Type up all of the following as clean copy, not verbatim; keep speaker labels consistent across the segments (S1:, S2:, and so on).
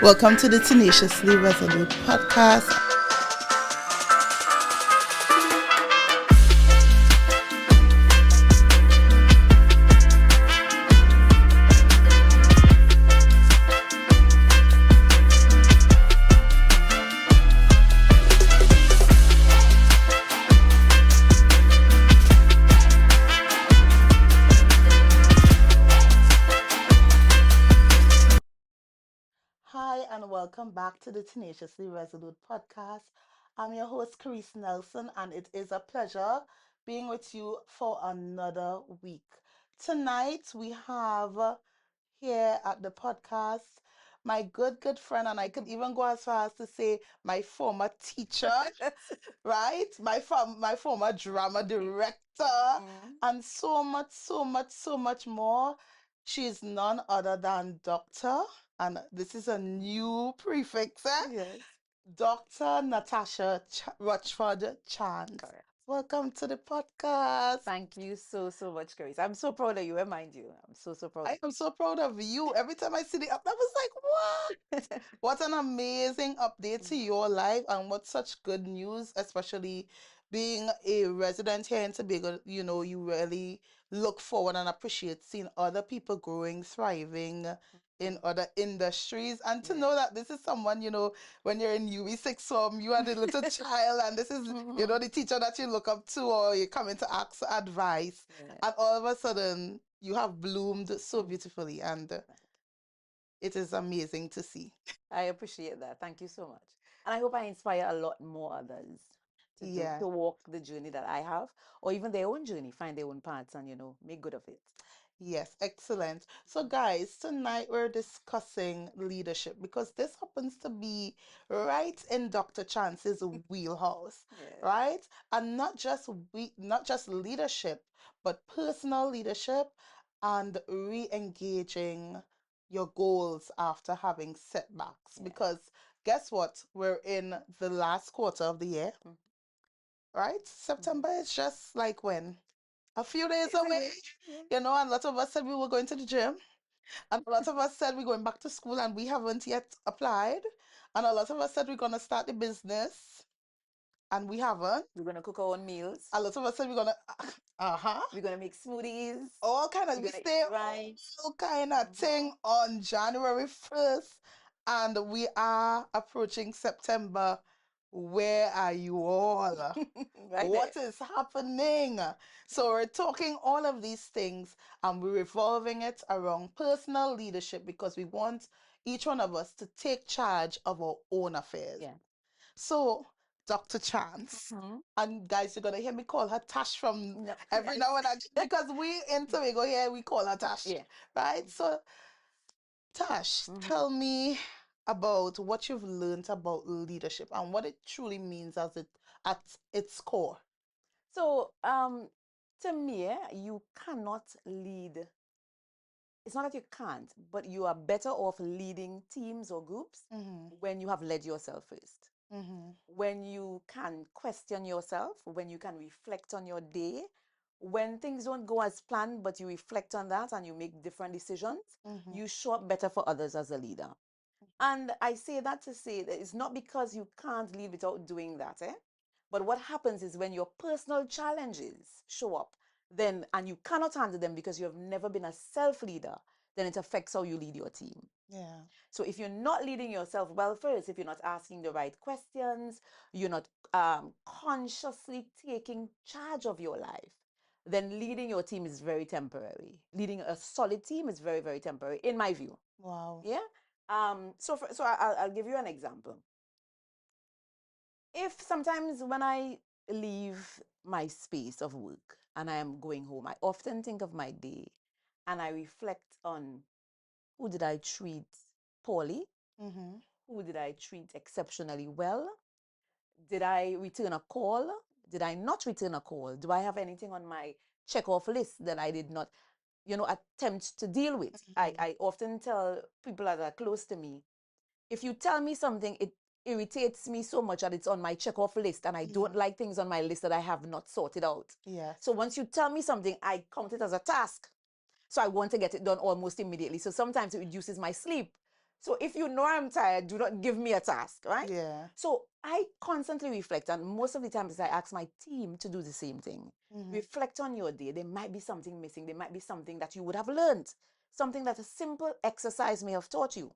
S1: Welcome to the Tenaciously Resolute Podcast. Hi, and welcome back to the Tenaciously Resolute Podcast. I'm your host, Carice Nelson, and it is a pleasure being with you for another week. Tonight, we have here at the podcast my good friend, and I could even go as far as to say my former teacher, right? My former drama director, and so much more. She's none other than Dr. And this is a new prefix,
S2: Yes,
S1: Dr. Natasha Rochford Chance.
S2: correct.
S1: Welcome to the podcast.
S2: Thank you so much, Grace. I'm so proud of you. Remind you, I'm so proud
S1: I
S2: of
S1: am so proud of you. Every time I see the up, I was like, what?
S2: you.
S1: What an amazing update to your life, and what such good news, especially being a resident here in Tobago. You really look forward and appreciate seeing other people growing, thriving in other industries, and to
S2: Yeah.
S1: know that this is someone, when you're in UB6 form, you are the little child, and this is, the teacher that you look up to, or you come in to ask for advice,
S2: Yeah.
S1: and all of a sudden you have bloomed so
S2: Mm.
S1: beautifully, and it is amazing to see.
S2: I appreciate that. Thank you so much. And I hope I inspire a lot more others
S1: Yeah.
S2: to walk the journey that I have, or even their own journey, find their own paths and make good of it.
S1: Yes, excellent. So, guys, tonight we're discussing leadership because this happens to be right in Dr. Chance's wheelhouse,
S2: Yeah.
S1: right? And not just leadership, but personal leadership and re-engaging your goals after having setbacks.
S2: Yeah.
S1: Because guess what? We're in the last quarter of the year,
S2: Mhm.
S1: right? September is just like when? A few days
S2: It's
S1: away.
S2: okay. Yeah.
S1: And a lot of us said we were going to the gym, and a lot of us said we're going back to school, and we haven't yet applied. And a lot of us said we're going to start the business, and we haven't.
S2: We're gonna cook our own meals.
S1: A lot of us said we're going to, uh-huh,
S2: We're gonna make smoothies.
S1: all kind of,
S2: We're
S1: we
S2: gonna
S1: stay
S2: eat right.
S1: all kind of thing on January 1st, and we are approaching September. Where are you all?
S2: Right there.
S1: What is happening? So we're talking all of these things, and we're revolving it around personal leadership because we want each one of us to take charge of our own affairs.
S2: Yeah.
S1: So, Dr. Chance,
S2: Mhm.
S1: and guys, you're gonna hear me call her Tash from
S2: No,
S1: every now and then because we in Tobago here we call her Tash,
S2: yeah.
S1: right? So, Tash,
S2: Mhm.
S1: tell me about what you've learned about leadership and what it truly means as it at its core.
S2: So, to me, you cannot lead. It's not that you can't, but you are better off leading teams or groups
S1: Mm-hmm.
S2: when you have led yourself first.
S1: Mm-hmm.
S2: When you can question yourself, when you can reflect on your day, When things don't go as planned, but you reflect on that and you make different decisions,
S1: Mm-hmm.
S2: you show up better for others as a leader. And I say that to say that it's not because you can't lead without doing that, eh? But what happens is when your personal challenges show up, then and you cannot handle them because you have never been a self leader, then it affects how you lead your team.
S1: Yeah.
S2: So if you're not leading yourself well first, if you're not asking the right questions, you're not consciously taking charge of your life, then leading your team is very temporary. Leading a solid team is very, very temporary, in my view.
S1: Wow.
S2: Yeah. So I'll give you an example. If sometimes when I leave my space of work and I am going home, I often think of my day and I reflect on who did I treat poorly?
S1: Mm-hmm.
S2: Who did I treat exceptionally well? Did I return a call? Did I not return a call? Do I have anything on my check off list that I did not, attempt to deal with?
S1: Mm-hmm.
S2: I often tell people that are close to me, if you tell me something, it irritates me so much that it's on my check off list, and I don't
S1: Mm-hmm.
S2: like things on my list that I have not sorted out.
S1: Yes.
S2: So once you tell me something, I count it as a task. So I want to get it done almost immediately. So sometimes it reduces my sleep. So if you know I'm tired, do not give me a task, right?
S1: Yeah.
S2: So I constantly reflect, and most of the times I ask my team to do the same thing.
S1: Mm-hmm.
S2: Reflect on your day. There might be something missing. There might be something that you would have learned, something that a simple exercise may have taught you.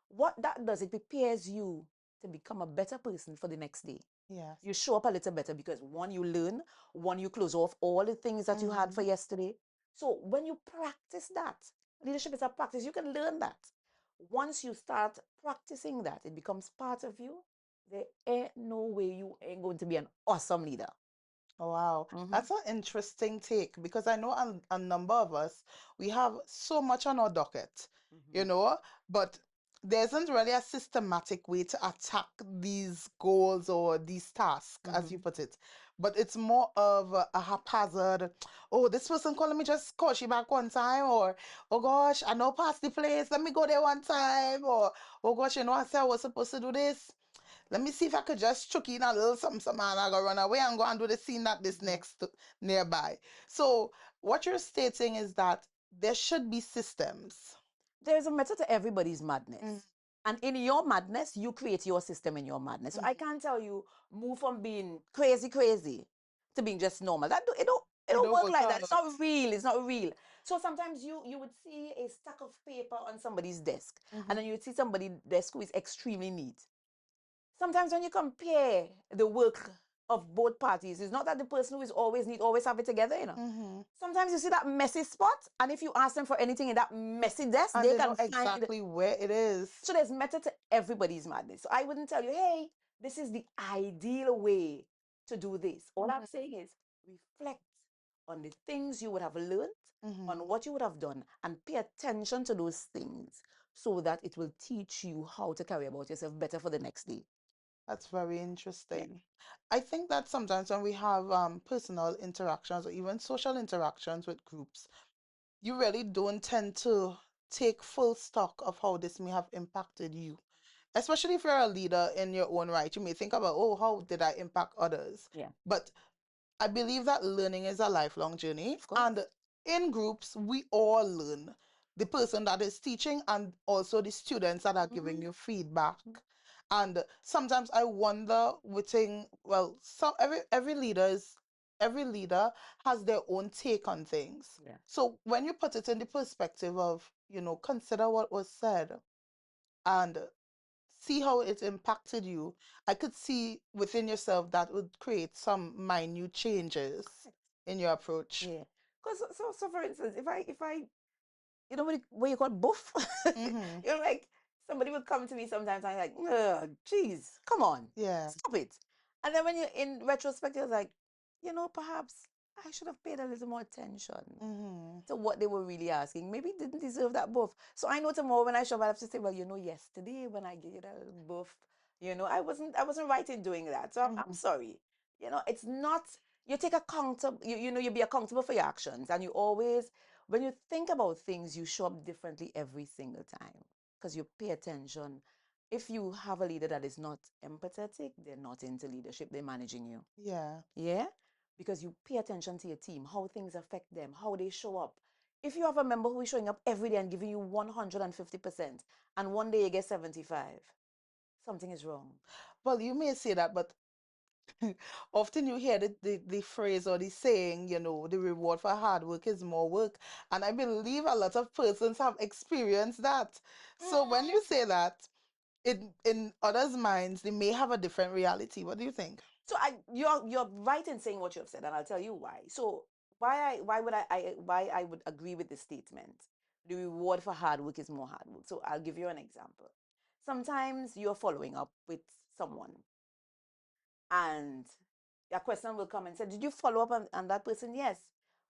S2: What that does, it prepares you to become a better person for the next day.
S1: Yes.
S2: You show up a little better because one, you learn, one, you close off all the things that you had
S1: Mm-hmm.
S2: for yesterday. So when you practice that, leadership is a practice, you can learn that. Once you start practicing that, it becomes part of you. There ain't no way you ain't going to be an awesome leader.
S1: Wow,
S2: Mm-hmm.
S1: that's an interesting take because I know a number of us, we have so much on our docket, you
S2: Mm-hmm.
S1: know, but there isn't really a systematic way to attack these goals or these tasks, as you
S2: Mm-hmm.
S1: put it. But it's more of a haphazard, oh, this person calling me just call she back one time, or oh gosh, I know past the place, let me go there one time, or oh gosh, I said I was supposed to do this. Let me see if I could just chuck in a little something, something and I go run away and go and do the scene that this
S2: Mm-hmm.
S1: next nearby. So what you're stating is that there should be systems.
S2: There's a method to everybody's
S1: Mm,
S2: madness. And in your madness, you create your system in your madness. So I
S1: mhm.
S2: can't tell you move from being crazy, crazy to being just normal. It
S1: It
S2: don't
S1: don't
S2: work
S1: work
S2: like that.
S1: out.
S2: It's not real. It's not real. So sometimes you would see a stack of paper on somebody's desk, and
S1: Hmm.
S2: then you would see somebody's desk who is extremely neat. Sometimes when you compare the work of both parties, it's not that the person who is always neat always have it together.
S1: Hmm.
S2: Sometimes you see that messy spot, and if you ask them for anything in that messy desk,
S1: And
S2: they
S1: they know
S2: can find.
S1: exactly where it is.
S2: So there's method to everybody's madness. So I wouldn't tell you, hey, this is the ideal way to do this. All I'm saying is reflect on the things you would have learned, on
S1: Hmm.
S2: what you would have done, and pay attention to those things so that it will teach you how to carry about yourself better for the next day.
S1: That's very
S2: Yeah.
S1: interesting. I think that sometimes when we have personal interactions or even social interactions with groups, you really don't tend to take full stock of how this may have impacted you. Especially if you're a leader in your own right, you may think about, oh, how did I impact others?
S2: Yeah,
S1: But I believe that learning is a lifelong journey.
S2: of course.
S1: And in groups, we all learn. The person that is teaching and also the students that are giving
S2: Mhm.
S1: you feedback. And sometimes I wonder within, well, some every leader has their own take on things.
S2: Yeah.
S1: So when you put it in the perspective of, consider what was said and see how it impacted you, I could see within yourself that would create some minute changes
S2: Correct.
S1: in your approach.
S2: Yeah. Because so for instance, if I what you call buff?
S1: Mm-hmm.
S2: Like somebody would come to me sometimes and I'm like, oh, geez, come on,
S1: Yeah.
S2: stop it. And then when you're in retrospect, you're like, perhaps I should have paid a little more attention
S1: Mm-hmm.
S2: to what they were really asking. Maybe it didn't deserve that buff. So I know tomorrow when I show up, I have to say, well, yesterday when I gave you that little buff, I wasn't right in doing that. So I'm
S1: Mm-hmm.
S2: sorry. It's not you take accountable, you be accountable for your actions. And you always, when you think about things, you show up differently every single time because you pay attention. If you have a leader that is not empathetic, they're not into leadership, they're managing you.
S1: Yeah.
S2: Yeah. because you pay attention to your team, how things affect them, how they show up. If you have a member who is showing up every day and giving you 150%, and one day you get 75, something is wrong.
S1: Well, you may say that, but often you hear the phrase or the saying, the reward for hard work is more work. And I believe a lot of persons have experienced that. So when you say that, in others' minds, they may have a different reality. What do you think?
S2: So you're right in saying what you have said, and I'll tell you why. So why I would agree with this statement. The reward for hard work is more hard work. So I'll give you an example. Sometimes you're following up with someone, and a question will come and say, did you follow up on that person? Yes.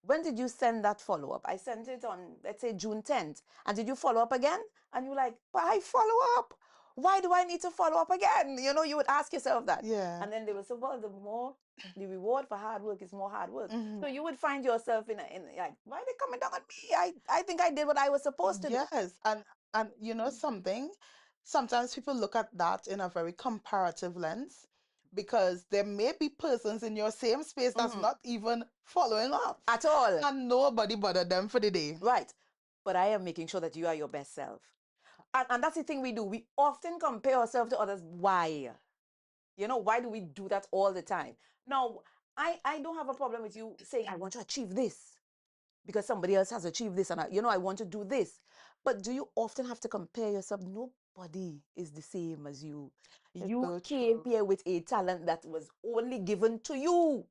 S2: When did you send that follow up? I sent it on, let's say, June 10th. And did you follow up again? And you're like, but I follow up. Why do I need to follow up again? You would ask yourself that.
S1: Yeah.
S2: And then they will say, well, the reward for hard work is more hard work.
S1: Mhm.
S2: So you would find yourself in like, why are they coming down on me? I think I did what I was supposed to do.
S1: Yes, and you know something, sometimes people look at that in a very comparative lens because there may be persons in your same space that's
S2: Mhm.
S1: not even following up,
S2: At all.
S1: and nobody bothered them for the day.
S2: Right. But I am making sure that you are your best self. And that's the thing we do. We often compare ourselves to others. Why? Why do we do that all the time? Now, I don't have a problem with you saying, I want to achieve this because somebody else has achieved this and I want to do this. But do you often have to compare yourself? Nobody is the same as you.
S1: It's
S2: You
S1: so
S2: came
S1: true.
S2: here with a talent that was only given to you.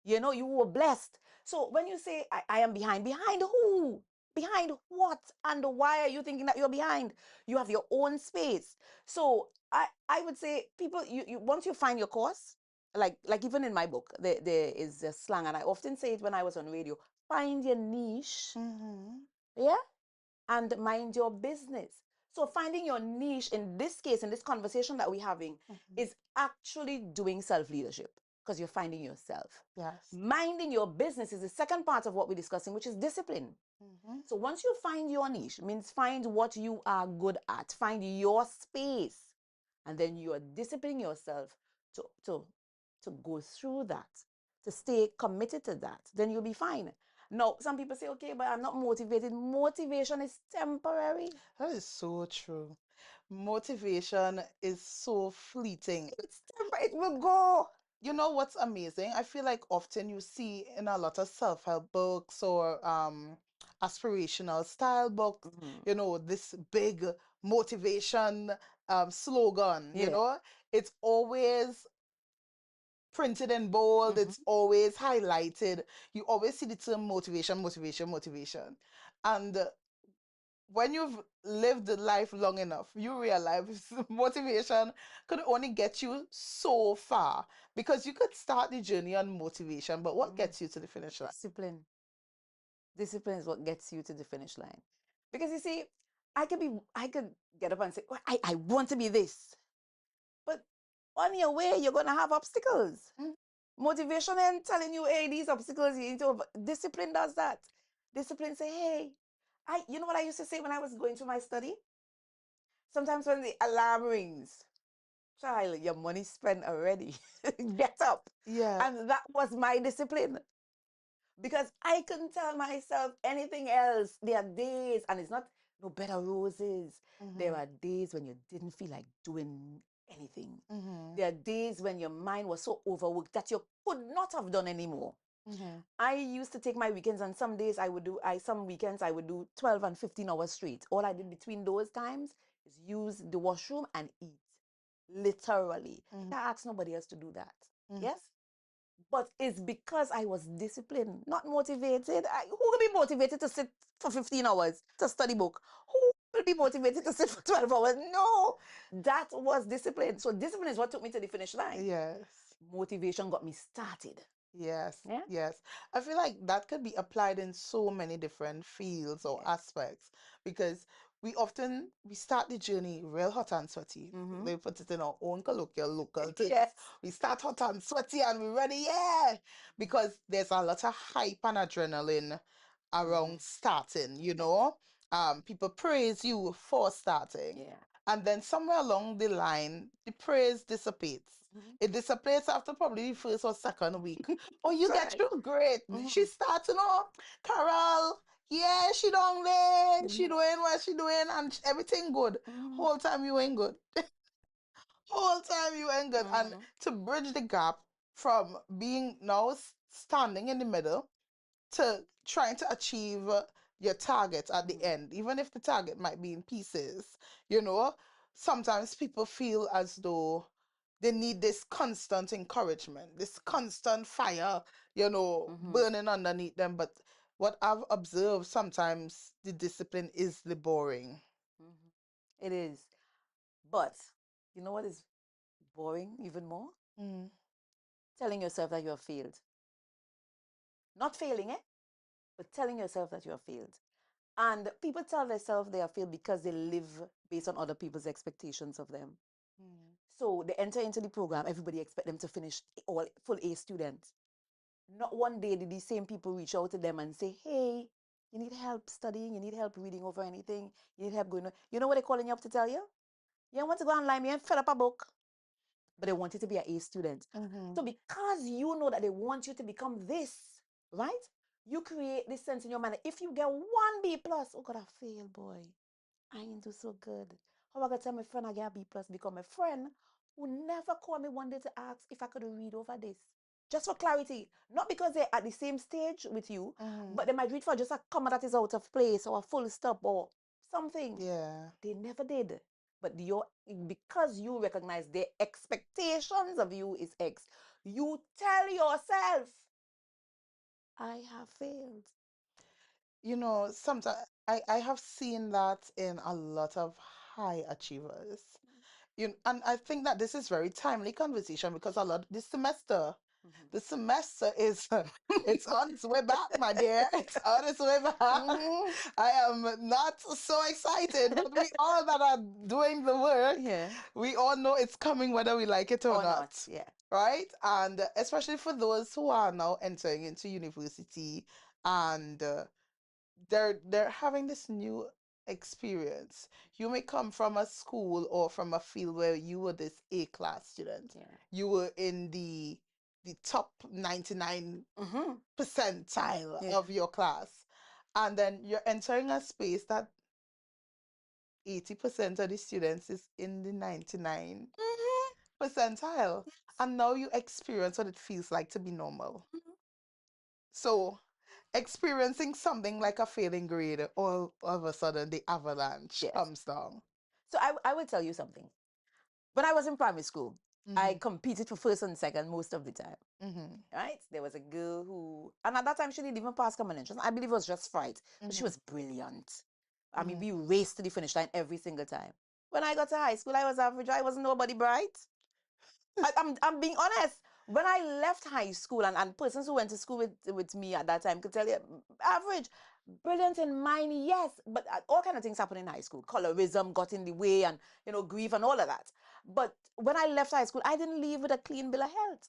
S2: You were blessed. So when you say, I am behind who? Behind what? And why are you thinking that you're behind? You have your own space. So I would say people, you once you find your course, like even in my book, there is a slang, and I often say it when I was on radio, find your niche,
S1: Mm-hmm.
S2: yeah, and mind your business. So finding your niche in this case, in this conversation that we're having,
S1: Mm-hmm.
S2: is actually doing self-leadership because you're finding yourself.
S1: Yes.
S2: Minding your business is the second part of what we're discussing, which is discipline.
S1: Mm-hmm.
S2: So once you find your niche, means find what you are good at, find your space, and then you are disciplining yourself to to to go through that, to stay committed to that, then you'll be fine. Now, some people say, okay, but I'm not motivated. Motivation is temporary.
S1: That is so true. Motivation is so fleeting.
S2: It's temporary. It will go.
S1: You know what's amazing? I feel like often you see in a lot of self-help books or aspirational style books,
S2: Mhm.
S1: this big motivation slogan,
S2: Yeah.
S1: it's always printed in bold,
S2: Mhm.
S1: it's always highlighted. You always see the term motivation, motivation, motivation. And when you've lived life long enough, you realize motivation could only get you so far because you could start the journey on motivation, but what
S2: Mhm.
S1: gets you to the finish line?
S2: Discipline. Discipline is what gets you to the finish line. Because you see, I could get up and say, "Oh, I want to be this." But on your way, you're gonna have obstacles.
S1: Mm.
S2: Motivation and telling you, hey, these obstacles you need to discipline does that. Discipline say, hey, you know what I used to say when I was going through my study? Sometimes when the alarm rings, child, your money spent already. Get up.
S1: Yeah.
S2: And that was my discipline. Because I couldn't tell myself anything else. There are days, and it's not no bed of roses. There
S1: Mm-hmm.
S2: are days when you didn't feel like doing anything.
S1: Mm-hmm.
S2: There are days when your mind was so overworked that you could not have done anymore.
S1: Mm-hmm.
S2: I used to take my weekends, and some days some weekends I would do 12 and 15 hours straight. All I did between those times is use the washroom and eat. Literally.
S1: Mm-hmm.
S2: I asked nobody else to do that.
S1: Mm-hmm.
S2: Yes? But it's because I was disciplined, not motivated. Who will be motivated to sit for 15 hours to study book? Who will be motivated to sit for 12 hours? No, that was discipline. So discipline is what took me to the finish line.
S1: Yes.
S2: Motivation got me started.
S1: Yes,
S2: Yeah?
S1: yes. I feel like that could be applied in so many different fields or
S2: Yes.
S1: aspects because we start the journey real hot and sweaty.
S2: Mm-hmm.
S1: They put it in our own colloquial local terms.
S2: Yes.
S1: We start hot and sweaty and we're ready, yeah, because there's a lot of hype and adrenaline
S2: Mm-hmm.
S1: around starting, People praise you for starting.
S2: Yeah.
S1: And then somewhere along the line, the praise dissipates
S2: Mhm.
S1: It dissipates after probably the first or second week. Oh,
S2: That's
S1: you get
S2: right.
S1: through great. She
S2: Mhm.
S1: starts, Carol, yeah, she don't late. She
S2: Mhm.
S1: doing what she doing and everything good.
S2: Mhm.
S1: Whole time you ain't good. Whole time you ain't good. And
S2: Mhm.
S1: to bridge the gap from being now standing in the middle to trying to achieve your target at the
S2: Mhm.
S1: end, even if the target might be in pieces, you know, sometimes people feel as though they need this constant encouragement, this constant fire,
S2: Mhm.
S1: burning underneath them. But what I've observed, sometimes the discipline is the boring.
S2: Mhm. It is. But you know what is boring even more?
S1: Mm,
S2: Telling yourself that you have failed. Not failing, but telling yourself that you have failed. And people tell themselves they have failed because they live based on other people's expectations of them.
S1: mm,
S2: So they enter into the program, everybody expect them to finish all full A students. Not one day did these same people reach out to them and say, hey, you need help studying, you need help reading over anything, you need help going on. You know what they're calling you up to tell you? You want to go online, you fill up a book, but they want you to be an A student.
S1: mm-hmm,
S2: So because you know that they want you to become this, right? You create this sense in your mind. If you get one B plus, oh God, I failed, boy. I ain't do so good. How I gonna tell my friend I get a B plus because my friend who never called me one day to ask if I could read over this. Just for clarity, not because they're at the same stage with you,
S1: mm-hmm.
S2: but they might read for just a comma that is out of place or a full stop or something.
S1: Yeah.
S2: They never did. But because you recognize their expectations of you is X, you tell yourself, I have failed.
S1: Sometimes I have seen that in a lot of high achievers. And I think that this is very timely conversation because a lot
S2: Mhm.
S1: the semester is it's on its way back, my dear. It's on its way back.
S2: Mhm.
S1: I am not so excited, but we all that are doing the work,
S2: Yeah.
S1: we all know it's coming whether we like it or
S2: Or not.
S1: not.
S2: Yeah.
S1: Right? And especially for those who are now entering into university and they're having this new experience. You may come from a school or from a field where you were this A class student.
S2: Yeah.
S1: You were in the top 99
S2: Mm-hmm.
S1: percentile
S2: Yeah.
S1: of your class. And then you're entering a space that 80% of the students is in the 99
S2: Mm-hmm.
S1: percentile. And now you experience what it feels like to be normal.
S2: Mhm.
S1: So experiencing something like a failing grade, all of a sudden the avalanche
S2: Yes.
S1: comes down.
S2: So I will tell you something. When I was in primary school, I
S1: Mm-hmm.
S2: competed for first and second most of the time.
S1: Mm-hmm.
S2: Right? There was a girl who, and at that time she didn't even pass common entrance. I believe it was just fright, but she
S1: Mm-hmm.
S2: was brilliant. I mean,
S1: Mm-hmm.
S2: we raced to the finish line every single time. When I got to high school, I was average. I wasn't nobody bright. I'm being honest. When I left high school, and persons who went to school with me at that time could tell you, average, brilliant in mine, yes, but all kind of things happened in high school. Colorism got in the way, and grief and all of that. But when I left high school, I didn't leave with a clean bill of health,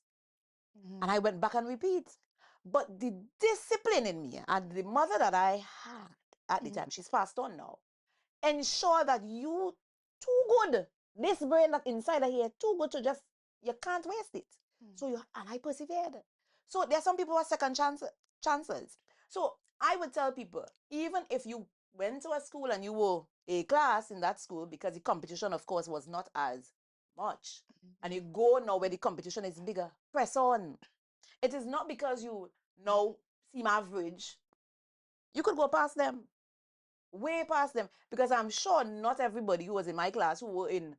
S2: and
S1: Mm-hmm.
S2: I went back and repeat. But the discipline in me and the mother that I had at the
S1: Mm-hmm.
S2: time, she's passed on now, ensure that you too good. This brain that inside of here too good to just you can't waste it. So you and I persevered. So there are some people who are chances. So I would tell people, even if you went to a school and you were a class in that school, because the competition, of course, was not as much, and you
S1: Mm-hmm.
S2: go now where the competition is bigger, press on. It is not because you now seem average. You could go past them, way past them, because I'm sure not everybody who was in my class who were in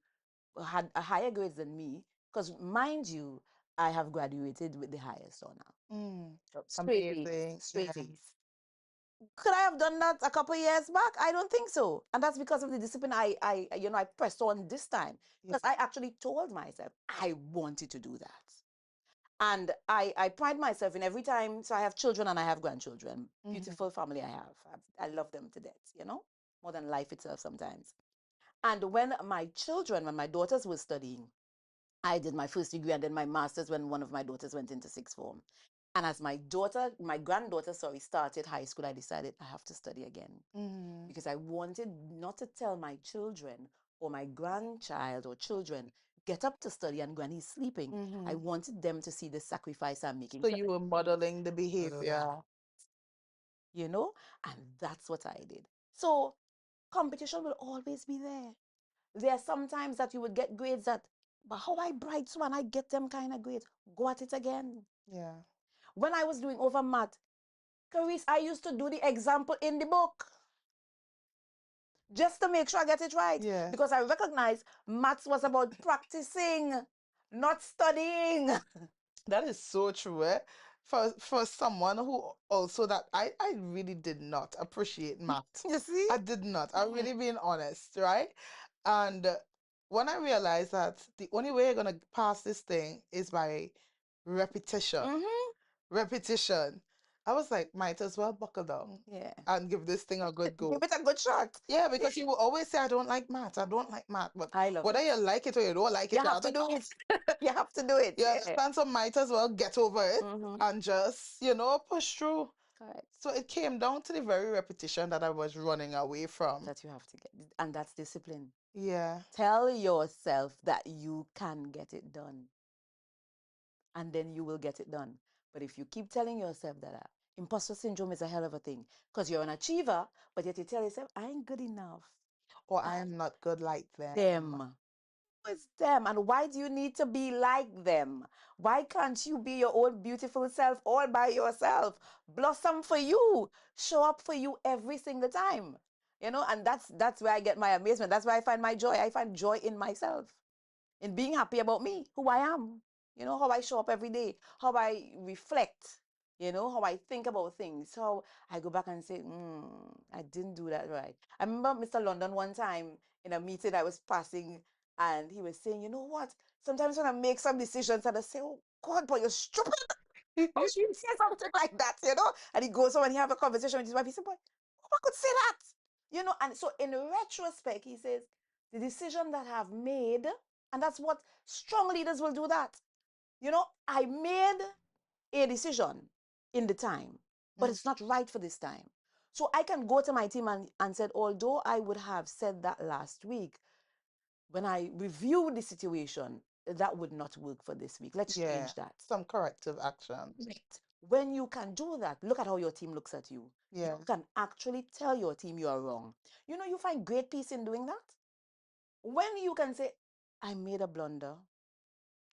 S2: had a higher grades than me, because mind you, I have graduated with the highest honor.
S1: Mm.
S2: So straight A's,
S1: Amazing.
S2: straight
S1: Yes.
S2: A's. Could I have done that a couple of years back? I don't think so. And that's because of the discipline I pressed on this time.
S1: Yeah.
S2: Because I actually told myself I wanted to do that. And I pride myself in every time. So I have children and I have grandchildren.
S1: Mm-hmm.
S2: Beautiful family I have. I love them to death, more than life itself sometimes. And when my daughters were studying, I did my first degree and then my master's when one of my daughters went into sixth form. And as my granddaughter, sorry, started high school, I decided I have to study again
S1: Mm-hmm.
S2: because I wanted not to tell my children or my grandchild or children get up to study and when he's sleeping. I
S1: Mm-hmm.
S2: wanted them to see the sacrifice I'm making.
S1: So
S2: So,
S1: you were modeling the behavior.
S2: you know, and that's what I did. So competition will always be there. There are some times that you would get grades that, but how I bright so and I get them kind of grades. Go at it again.
S1: Yeah.
S2: When I was doing over math, Carice, I used to do the example in the book just to make sure I get it right.
S1: Yes.
S2: Because I recognize maths was about practicing, not studying.
S1: That is so true, eh? For someone who also that I really did not appreciate math.
S2: You see?
S1: I did not. I'm really being honest, right? And when I realized that the only way you're gonna pass this thing is by repetition,
S2: Mm-hmm.
S1: repetition, I was like, might as well buckle down
S2: Yeah.
S1: and give this thing a good
S2: Give
S1: go.
S2: it a good shot.
S1: Yeah, because you will always say, I don't like math. I don't like math. But
S2: I love
S1: whether
S2: it.
S1: you like it or you don't like
S2: You
S1: it,
S2: have to do it. You have to do it.
S1: you
S2: Yeah.
S1: understand? So might as well get over it
S2: Mm-hmm.
S1: and just, push through.
S2: Correct.
S1: So it came down to the very repetition that I was running away from.
S2: That you have to get. And that's discipline.
S1: Yeah.
S2: Tell yourself that you can get it done. And then you will get it done. But if you keep telling yourself that imposter syndrome is a hell of a thing, because you're an achiever, but yet you tell yourself, I ain't good enough.
S1: Or I am not good like them.
S2: Them. It's them. And why do you need to be like them? Why can't you be your own beautiful self all by yourself? Blossom for you. Show up for you every single time. And that's where I get my amazement. That's where I find my joy. I find joy in myself, in being happy about me, who I am, how I show up every day, how I reflect, how I think about things, how I go back and say, I didn't do that right. I remember Mr. London one time in a meeting I was passing, and he was saying, you know what? Sometimes when I make some decisions and I say, oh God, but you're stupid. How should you say something like that, And he goes on and he have a conversation with his wife. He said, but I could say that, And so in retrospect, he says, the decision that I've made, and that's what strong leaders will do that. I made a decision in the time, but
S1: Mm.
S2: it's not right for this time. So I can go to my team and said, although I would have said that last week, when I reviewed the situation, that would not work for this week. Let's
S1: Yeah.
S2: change that.
S1: Some corrective action.
S2: Right. When you can do that, look at how your team looks at you.
S1: Yeah.
S2: You can actually tell your team you are wrong. You find great peace in doing that. When you can say, I made a blunder.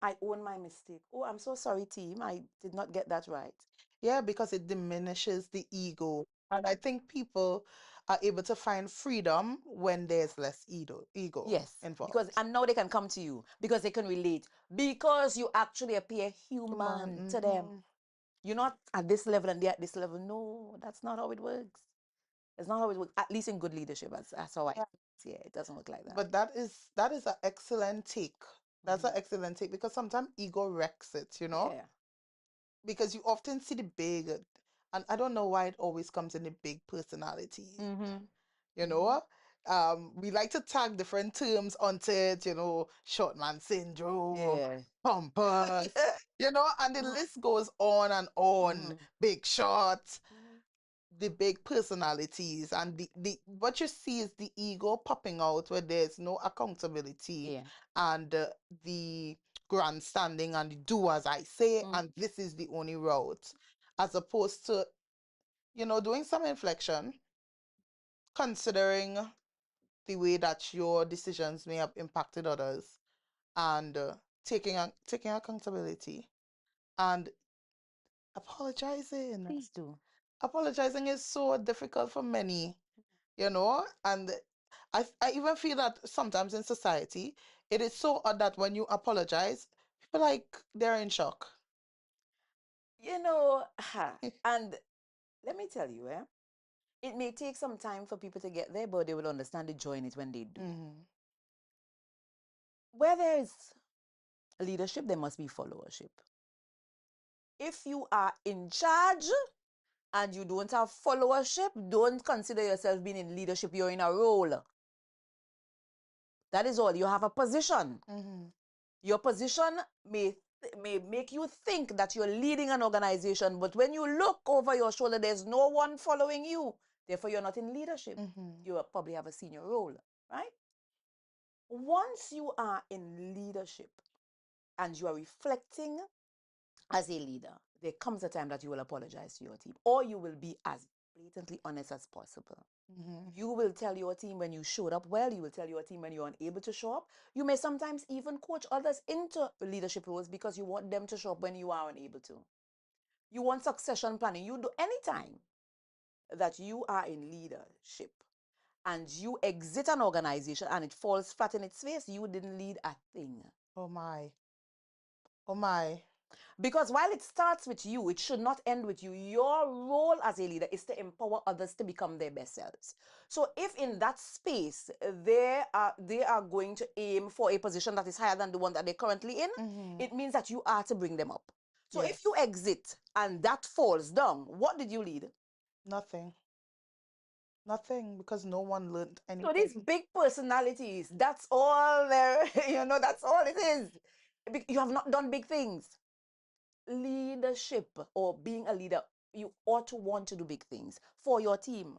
S2: I own my mistake. Oh, I'm so sorry, team. I did not get that right.
S1: Yeah, because it diminishes the ego. And I think people are able to find freedom when there's less ego
S2: Yes, because
S1: involved.
S2: and now they can come to you because they can relate because you actually appear
S1: Come on.
S2: human to them. You're not at this level and they're at this level. No, that's not how it works. It's not how it works. At least in good leadership, that's how I
S1: Yeah.
S2: see it. It doesn't work like that.
S1: But that is an excellent take. That's an
S2: Mhm.
S1: excellent take because sometimes ego wrecks it.
S2: Yeah.
S1: Because you often see the big, and I don't know why it always comes in the big personalities.
S2: Mm-hmm.
S1: You know, we like to tag different terms onto it. Short man syndrome,
S2: Yeah.
S1: pompous. And the
S2: Mhm.
S1: list goes on and on.
S2: Mhm.
S1: Big shot,
S2: Mhm.
S1: the big personalities, and the what you see is the ego popping out where there's no accountability
S2: Yeah.
S1: and the grandstanding and the do as I say,
S2: Mm.
S1: and this is the only route, as opposed to doing some inflection, considering the way that your decisions may have impacted others, and taking accountability and apologizing.
S2: Please do.
S1: Apologizing is so difficult for many, and I even feel that sometimes in society it is so odd that when you apologize, people like they're in shock.
S2: And let me tell you, it may take some time for people to get there, but they will understand the joy in it when they do.
S1: Hmm.
S2: Where there is leadership, there must be followership. If you are in charge and you don't have followership, don't consider yourself being in leadership. You're in a role. That is all. You have a position.
S1: Hmm.
S2: Your position may make you think that you're leading an organization, but when you look over your shoulder, there's no one following you. Therefore, you're not in leadership.
S1: Hmm.
S2: You probably have a senior role, right? Once you are in leadership and you are reflecting as a leader, there comes a time that you will apologize to your team, or you will be as blatantly honest as possible.
S1: Mm-hmm.
S2: You will tell your team when you showed up well, you will tell your team when you're unable to show up. You may sometimes even coach others into leadership roles because you want them to show up when you are unable to. You want succession planning. You do anytime that you are in leadership and you exit an organization and it falls flat in its face, you didn't lead a thing.
S1: Oh my. Oh my.
S2: Because while it starts with you, it should not end with you. Your role as a leader is to empower others to become their best selves. So if in that space they are going to aim for a position that is higher than the one that they're currently in,
S1: Mm-hmm.
S2: it means that you are to bring them up. So if
S1: Yes.
S2: you exit and that falls down, what did you lead?
S1: Nothing. Nothing, because no one learned
S2: So these
S1: anything.
S2: big personalities, that's all there, that's all it is. You have not done big things. Leadership or being a leader, you ought to want to do big things for your team.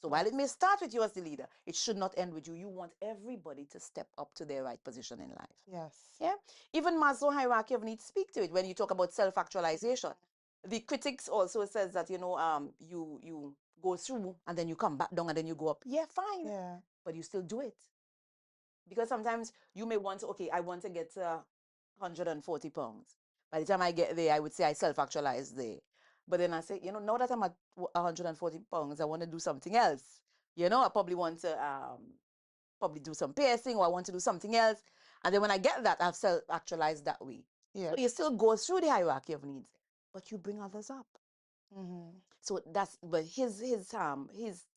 S2: So while
S1: Yes.
S2: it may start with you as the leader, it should not end with you. You want everybody to step up to their right position in life.
S1: Yes.
S2: Yeah. Even Maslow hierarchy of needs speak to it when you talk about self-actualization. The critics also says that you go through and then you come back down and then you go up. Yeah, fine,
S1: Yeah.
S2: but you still do it because sometimes you may want to. Okay, I want to get 140 pounds. By the time I get there, I would say I self-actualize there. But then I say, now that I'm at 140 pounds, I want to do something else. I probably want to probably do some piercing, or I want to do something else. And then when I get that, I've self-actualized that way. So you
S1: Yes.
S2: still go through the hierarchy of needs, but you bring others up.
S1: Mm-hmm.
S2: So that's but his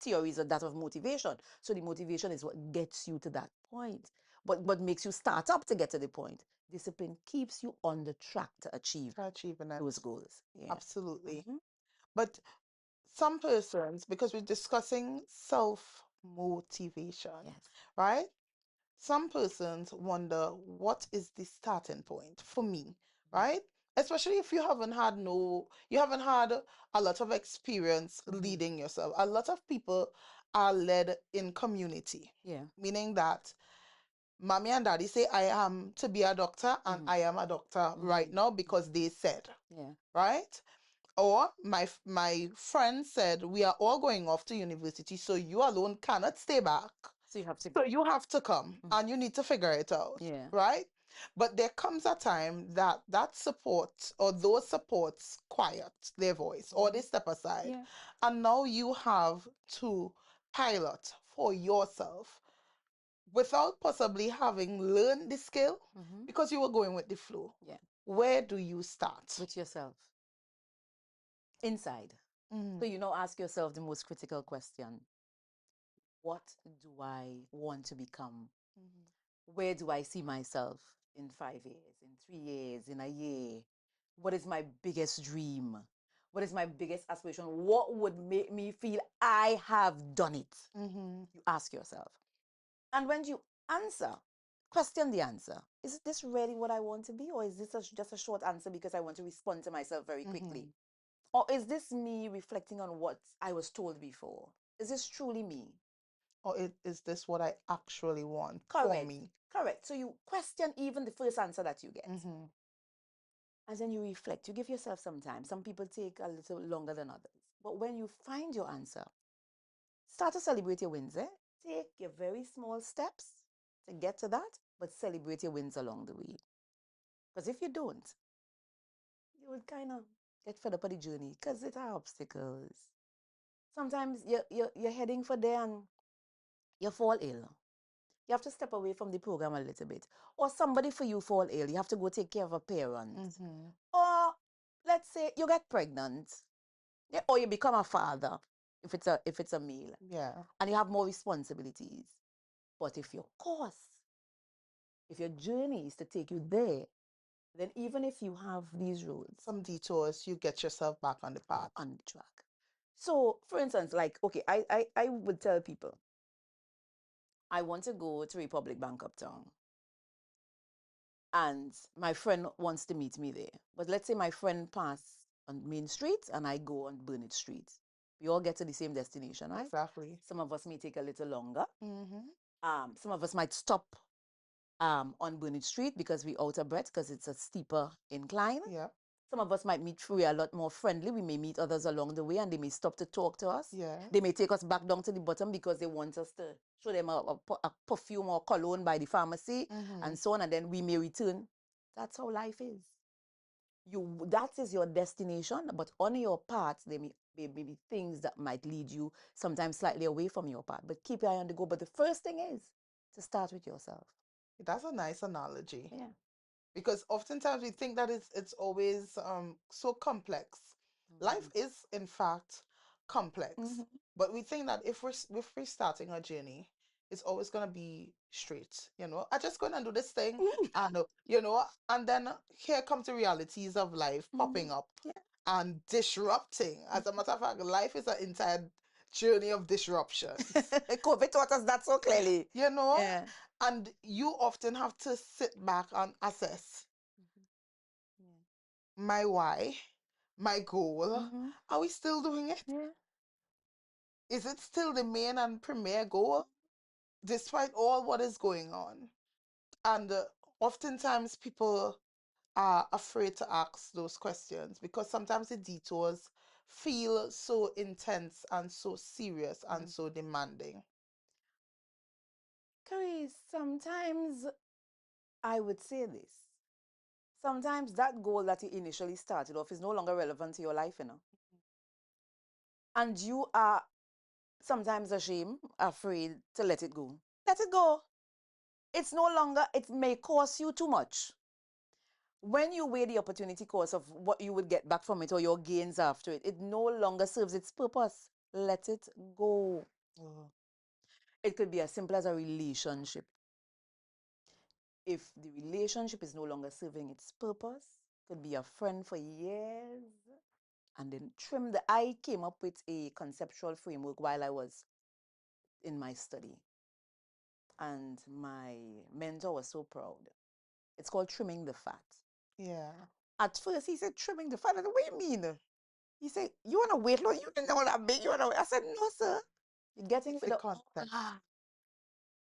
S2: theories are that of motivation. So the motivation is what gets you to that point, but makes you start up to get to the point. Discipline keeps you on the track to achieve
S1: For achieving it.
S2: those goals. Yeah.
S1: Absolutely.
S2: Hmm.
S1: But some persons, because we're discussing self motivation,
S2: Yes.
S1: right? Some persons wonder what is the starting point for me,
S2: Hmm.
S1: right? Especially if you haven't had a lot of experience
S2: Hmm.
S1: leading yourself. A lot of people are led in community,
S2: Yeah.
S1: meaning that mommy and daddy say I am to be a doctor and
S2: Hmm.
S1: I am a doctor right
S2: Hmm.
S1: now because they said,
S2: Yeah.
S1: right? Or my friend said we are all going off to university, so you alone cannot stay back.
S2: So you have to.
S1: So you have to come
S2: Mhm.
S1: and you need to figure it out,
S2: Yeah.
S1: right? But there comes a time that that support or those supports quiet their voice or they
S2: Hmm.
S1: step aside.
S2: Yeah.
S1: And now you have to pilot for yourself without possibly having learned the skill
S2: Hmm.
S1: because you were going with the flow.
S2: Yeah.
S1: Where do you start?
S2: With yourself inside.
S1: Mm-hmm.
S2: So ask yourself the most critical question: what do I want to become? Where do I see myself in 5 years, in 3 years, in a year? What is my biggest dream? What is my biggest aspiration? What would make me feel I have done it?
S1: Mm-hmm.
S2: You ask yourself. And when you answer, question the answer. Is this really what I want to be? Or is this just a short answer because I want to respond to myself very quickly?
S1: Mm-hmm.
S2: Or is this me reflecting on what I was told before? Is this truly me?
S1: Or is this what I actually want for
S2: Correct.
S1: me?
S2: Correct. So you question even the first answer that you get.
S1: Mm-hmm.
S2: And then you reflect. You give yourself some time. Some people take a little longer than others. But when you find your answer, start to celebrate your wins. Take your very small steps to get to that, but celebrate your wins along the way. Because if you don't, you will kind of get fed up of the journey because it are obstacles. Sometimes you're heading for there and you fall ill. You have to step away from the program a little bit. Or somebody for you fall ill. You have to go take care of a parent.
S1: Mm-hmm.
S2: Or let's say you get pregnant. Yeah, or you become a father if it's a male.
S1: Yeah.
S2: And you have more responsibilities. But if your journey is to take you there, then even if you have these roads
S1: Some detours, you get yourself back on the path.
S2: on the track. So for instance, like, okay, I would tell people, I want to go to Republic Bank Uptown. And my friend wants to meet me there. But let's say my friend pass on Main Street and I go on Burnett Street. We all get to the same destination, right?
S1: Exactly.
S2: Some of us may take a little longer.
S1: Mm-hmm.
S2: Some of us might stop on Burnage Street because we out of breath because it's a steeper incline.
S1: Yeah.
S2: Some of us might meet through a lot more friendly. We may meet others along the way and they may stop to talk to us.
S1: Yeah.
S2: They may take us back down to the bottom because they want us to show them a perfume or cologne by the pharmacy and so on. And then we may return. That's how life is. That is your destination, but on your path, there may be things that might lead you sometimes slightly away from your path. But keep your eye on the goal. But the first thing is to start with yourself.
S1: That's a nice analogy.
S2: Yeah.
S1: Because oftentimes we think that it's always so complex. Life is in fact complex, but we think that if we're starting a journey, it's always gonna be straight. I just gonna do this thing, and and then here comes the realities of life popping up
S2: Yeah.
S1: and disrupting. As a matter of fact, life is an entire journey of disruptions.
S2: COVID taught us that so clearly. Yeah.
S1: And you often have to sit back and assess my why, my goal. Are we still doing it?
S2: Yeah.
S1: Is it still the main and premier goal, despite all what is going on? And oftentimes people are afraid to ask those questions because sometimes the detours feel so intense and so serious and so demanding.
S2: Carrie, sometimes I would say this. Sometimes that goal that you initially started off is no longer relevant to your life, And you are sometimes ashamed, afraid to let it go. Let it go. It's no longer, it may cost you too much. When you weigh the opportunity cost of what you would get back from it or your gains after it, it no longer serves its purpose. Let it go.
S1: Oh,
S2: It could be as simple as a relationship. If the relationship is no longer serving its purpose, could be a friend for years, and then I came up with a conceptual framework while I was in my study. And my mentor was so proud. It's called trimming the fat.
S1: yeah.
S2: At first, he said, trimming the fat. I said, what do you mean? He said, you want to weight loss? You didn't know that big. You want to. I said, no, sir. You're getting
S1: It's
S2: rid
S1: the
S2: of
S1: context.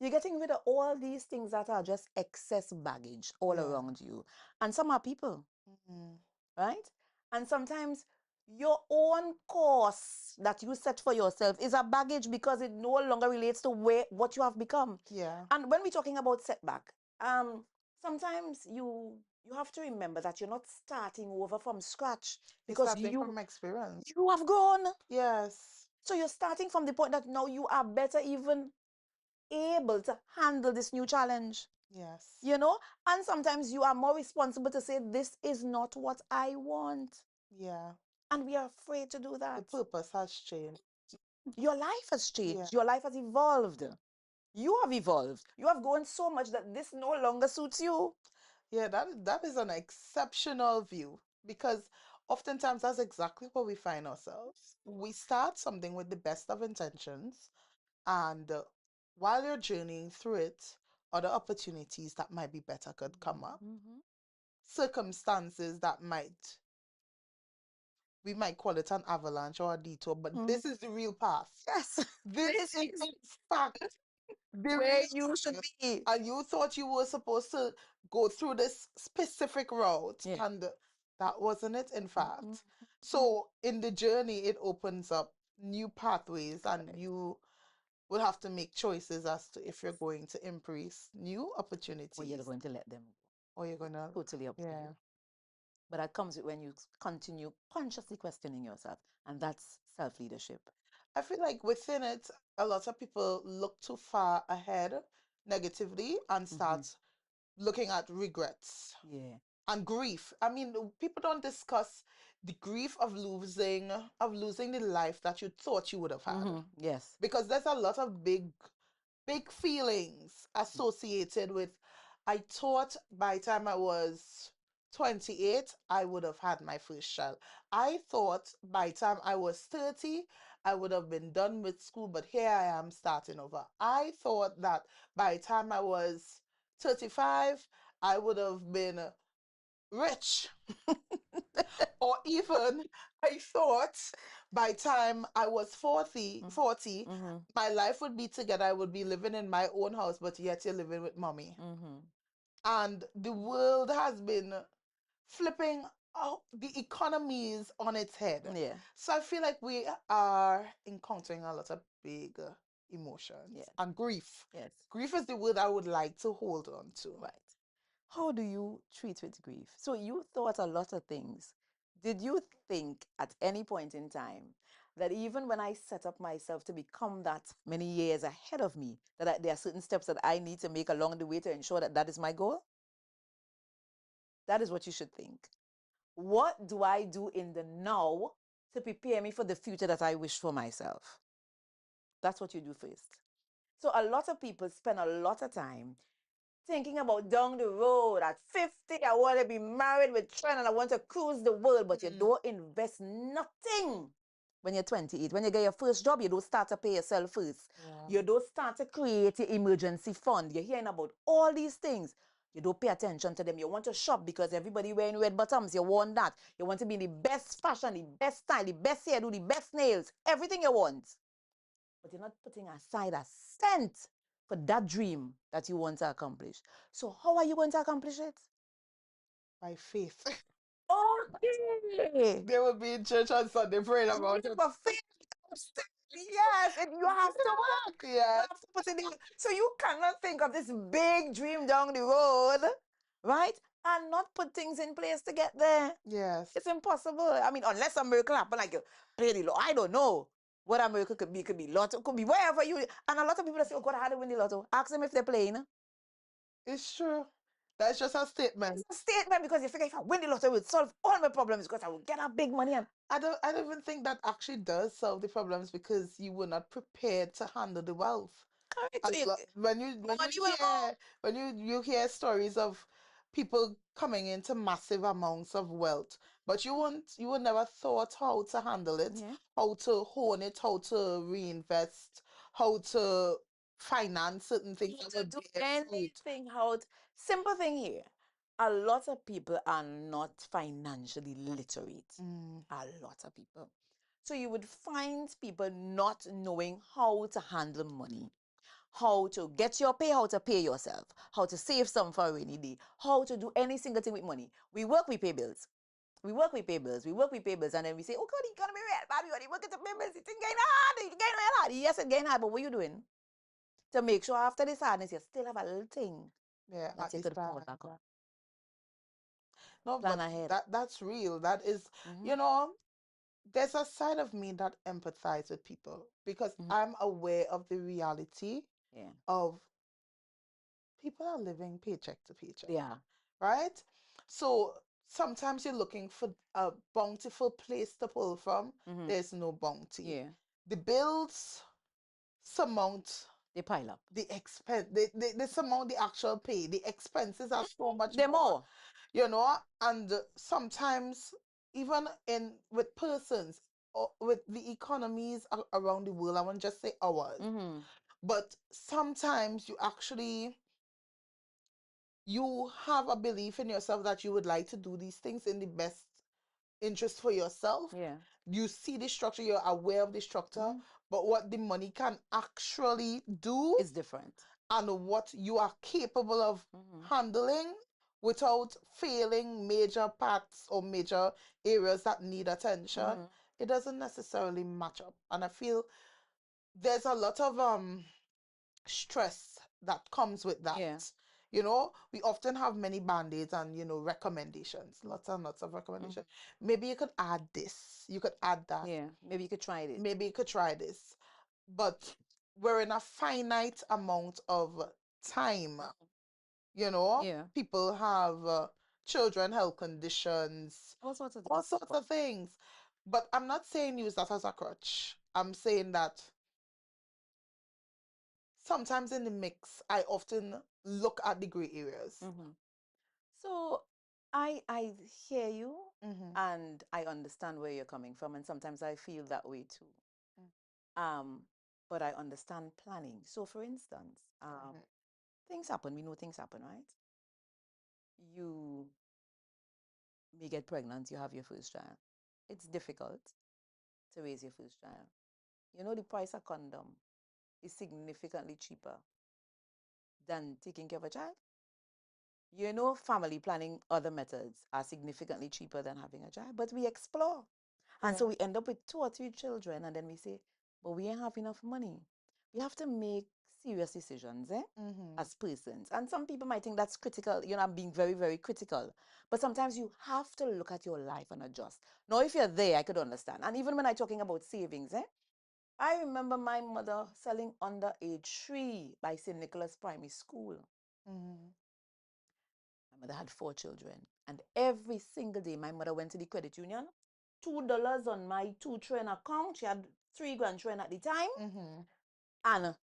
S2: you're getting rid of all these things that are just excess baggage all
S1: Yeah.
S2: around you. And some are people,
S1: Mhm.
S2: right? And sometimes your own course that you set for yourself is a baggage because it no longer relates to what you have become.
S1: Yeah.
S2: And when we're talking about setback, sometimes you have to remember that you're not starting over from scratch
S1: It's
S2: because
S1: starting from experience.
S2: you have grown.
S1: Yes.
S2: So you're starting from the point that now you are better even able to handle this new challenge.
S1: Yes.
S2: And sometimes you are more responsible to say, this is not what I want.
S1: Yeah.
S2: And we are afraid to do
S1: The
S2: that.
S1: purpose has changed.
S2: Your life has
S1: Yeah.
S2: changed. Your life has evolved. You have evolved. You have grown so much that this no longer suits you.
S1: Yeah, that is an exceptional view because oftentimes that's exactly where we find ourselves. We start something with the best of intentions, and while you're journeying through it, other opportunities that might be better could come up, circumstances that we might call it an avalanche or a detour, but this is the real path.
S2: Yes.
S1: This is in fact the
S2: Where
S1: real
S2: you should
S1: path.
S2: be.
S1: And you thought you were supposed to go through this specific route,
S2: Yeah.
S1: and that wasn't it, in fact. So in the journey, it opens up new pathways, and you will have to make choices as to if you're going to embrace new
S2: Or you're
S1: opportunities
S2: going to let them go.
S1: or you're gonna,
S2: Totally up to
S1: yeah.
S2: you. But that comes with when you continue consciously questioning yourself. And that's self leadership.
S1: I feel like within it, a lot of people look too far ahead negatively and start looking at regrets
S2: Yeah.
S1: and grief. I mean, people don't discuss the grief of losing the life that you thought you would have had.
S2: Yes.
S1: Because there's a lot of big feelings associated with, I thought by the time I was 28 I would have had my first child. I thought by the time I was 30 I would have been done with school, but here I am starting over. I thought that by the time I was 35 I would have been rich. Or even I thought by time I was 40, my life would be together. I would be living in my own house, but yet you're living with mommy. and the world has been flipping out the economies on its head.
S2: Yeah.
S1: So I feel like we are encountering a lot of big emotions
S2: Yes.
S1: and grief.
S2: Yes.
S1: Grief is the word I would like to hold on to.
S2: Right. How do you treat with grief? So you thought a lot of things. Did you think at any point in time that even when I set up myself to become that many years ahead of me, that there are certain steps that I need to make along the way to ensure that that is my goal? That is what you should think. What do I do in the now to prepare me for the future that I wish for myself? That's what you do first. So a lot of people spend a lot of time thinking about down the road at 50, I want to be married with children and I want to cruise the world, but you
S1: Mm,
S2: don't invest nothing when you're 28. When you get your first job, you don't start to pay yourself first.
S1: yeah.
S2: You don't start to create your emergency fund. You're hearing about all these things. You don't pay attention to them. You want to shop because everybody wearing red bottoms. You want that. You want to be in the best fashion, the best style, the best hairdo, the best nails, everything you want. But you're not putting aside a cent for that dream that you want to accomplish. So how are you going to accomplish it?
S1: By faith.
S2: Okay.
S1: They will be in church on Sunday praying about it.
S2: But faith, yes, and you have to work. You
S1: Yes.
S2: have to put in the, so you cannot think of this big dream down the road, right? And not put things in place to get there.
S1: Yes.
S2: It's impossible. I mean, unless a miracle happen, like you play the lotto. I don't know what a miracle could be. Could be lotto, could be wherever you. And a lot of people that say, "Oh God, how to win the lotto?" Ask them if they're playing.
S1: It's true. That's just a statement.
S2: It's a statement because you figure if I win the lotto, it will solve all my problems because I will get a big money. And
S1: I don't even think that actually does solve the problems because you were not prepared to handle the wealth.
S2: correct. So
S1: And when you
S2: money will go.
S1: when you hear stories of people coming into massive amounts of wealth, but you would never thought how to handle it,
S2: Yeah.
S1: how to hone it, how to reinvest, how to finance certain things that
S2: To
S1: would
S2: do
S1: bear fruit.
S2: anything out. Simple thing here. A lot of people are not financially literate.
S1: Mm,
S2: A lot of people. So you would find people not knowing how to handle money, how to get your pay, how to pay yourself, how to save some for a rainy day, how to do any single thing with money. We work, we pay bills. We work, we pay bills. We work, we pay bills. And then we say, oh God, it's gonna be real bad. We got to work to pay bills. It's getting hard. It's getting real hard. Yes, it's getting hard. But what are you doing to make sure after this hardness, you still have a little thing
S1: yeah,
S2: that
S1: at
S2: you
S1: this
S2: could fall
S1: time.
S2: back on?
S1: Yeah. No,
S2: Plan
S1: but
S2: ahead.
S1: that's real. That is,
S2: Mm-hmm.
S1: you know, there's a side of me that empathize with people because
S2: Mm-hmm.
S1: I'm aware of the reality
S2: Yeah.
S1: of people are living paycheck to paycheck,
S2: Yeah.
S1: right? So sometimes you're looking for a bountiful place to pull from.
S2: Mm-hmm.
S1: There's no bounty.
S2: Yeah.
S1: The bills surmount
S2: They pile up.
S1: the expense, they surmount the actual pay. The expenses are so much
S2: They're
S1: more,
S2: more.
S1: and sometimes even in with persons or with the economies around the world, I won't just say ours,
S2: Mm-hmm.
S1: but sometimes you have a belief in yourself that you would like to do these things in the best interest for yourself.
S2: Yeah.
S1: You see the structure, you're aware of the structure,
S2: Mm-hmm.
S1: but what the money can actually do
S2: It's different.
S1: and what you are capable of
S2: Mm-hmm.
S1: handling without failing major parts or major areas that need attention,
S2: Mm-hmm.
S1: it doesn't necessarily match up. And I feel there's a lot of stress that comes with that.
S2: Yeah.
S1: We often have many band-aids and recommendations, lots and lots of
S2: Mm-hmm.
S1: recommendations. Maybe you could add this, you could add that,
S2: Yeah. Maybe you could try this.
S1: maybe you could try this, but we're in a finite amount of time. you know
S2: Yeah.
S1: People have children, health conditions,
S2: All sorts of
S1: all
S2: things.
S1: sorts of things. But I'm not saying use that as a crutch. I'm saying that sometimes in the mix I often look at the gray areas.
S2: Mm-hmm. So I hear you
S1: Mm-hmm.
S2: and I understand where you're coming from, and sometimes I feel that way too. Um, but I understand planning. So for instance,
S1: Mm-hmm.
S2: things happen, we know things happen, right? You may get pregnant, you have your first child. It's difficult to raise your first child. You know the price of condom is significantly cheaper than taking care of a child. You know, family planning other methods are significantly cheaper than having a child, but we explore. And so
S1: Yeah.
S2: we end up with 2 or 3 children, and then we say, but we ain't have enough money. We have to make serious decisions,
S1: Mm-hmm.
S2: as persons. And some people might think that's critical. You know, I'm being very, very critical. But sometimes you have to look at your life and adjust. Now, if you're there, I could understand. And even when I'm talking about savings, I remember my mother selling under a tree by St. Nicholas Primary School.
S1: Mm-hmm.
S2: My mother had 4 children. And every single day, my mother went to the credit union, $2 on my 2 train account. She had 3 grandchildren at the time,
S1: Mm-hmm.
S2: and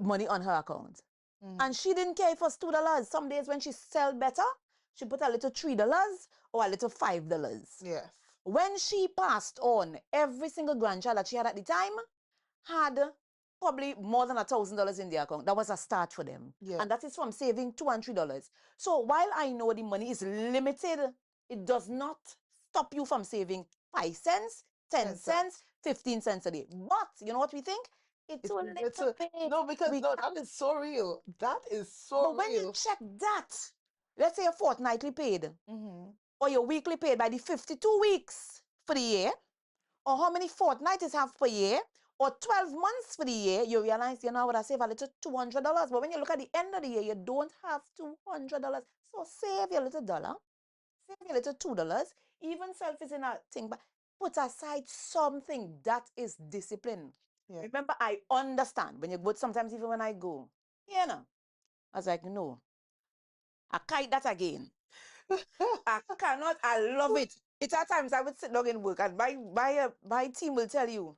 S2: money on her account.
S1: Mm-hmm.
S2: And she didn't care if it was $2. Some days when she sell better, she put a little $3 or a little $5.
S1: Yes.
S2: When she passed on, every single grandchild that she had at the time had probably more than $1,000 in their account. That was a start for them.
S1: Yeah.
S2: And that is from saving $2 and $3. So while I know the money is limited, it does not stop you from saving 5 cents, 10
S1: 10 cents.
S2: cents, 15 cents a day. But you know what we think? It's
S1: It's
S2: too
S1: it's
S2: little
S1: a
S2: bit.
S1: no, because
S2: We
S1: no,
S2: can.
S1: that is so real. That is so
S2: But when you
S1: real.
S2: check that, let's say you're fortnightly paid
S1: Mm-hmm.
S2: or you're weekly paid by the 52 weeks for the year, or how many fortnights have per year, or 12 months for the year, you realize, you know what, I save a little $200. But when you look at the end of the year, you don't have $200. So save your little dollar, save your little $2. Even self is in a thing, but put aside something that is discipline.
S1: Yeah.
S2: Remember, I understand when you go, sometimes even when I go, you know, I was like, no, I kite that again. I cannot, I love it. It's at times I would sit down in work and my team will tell you,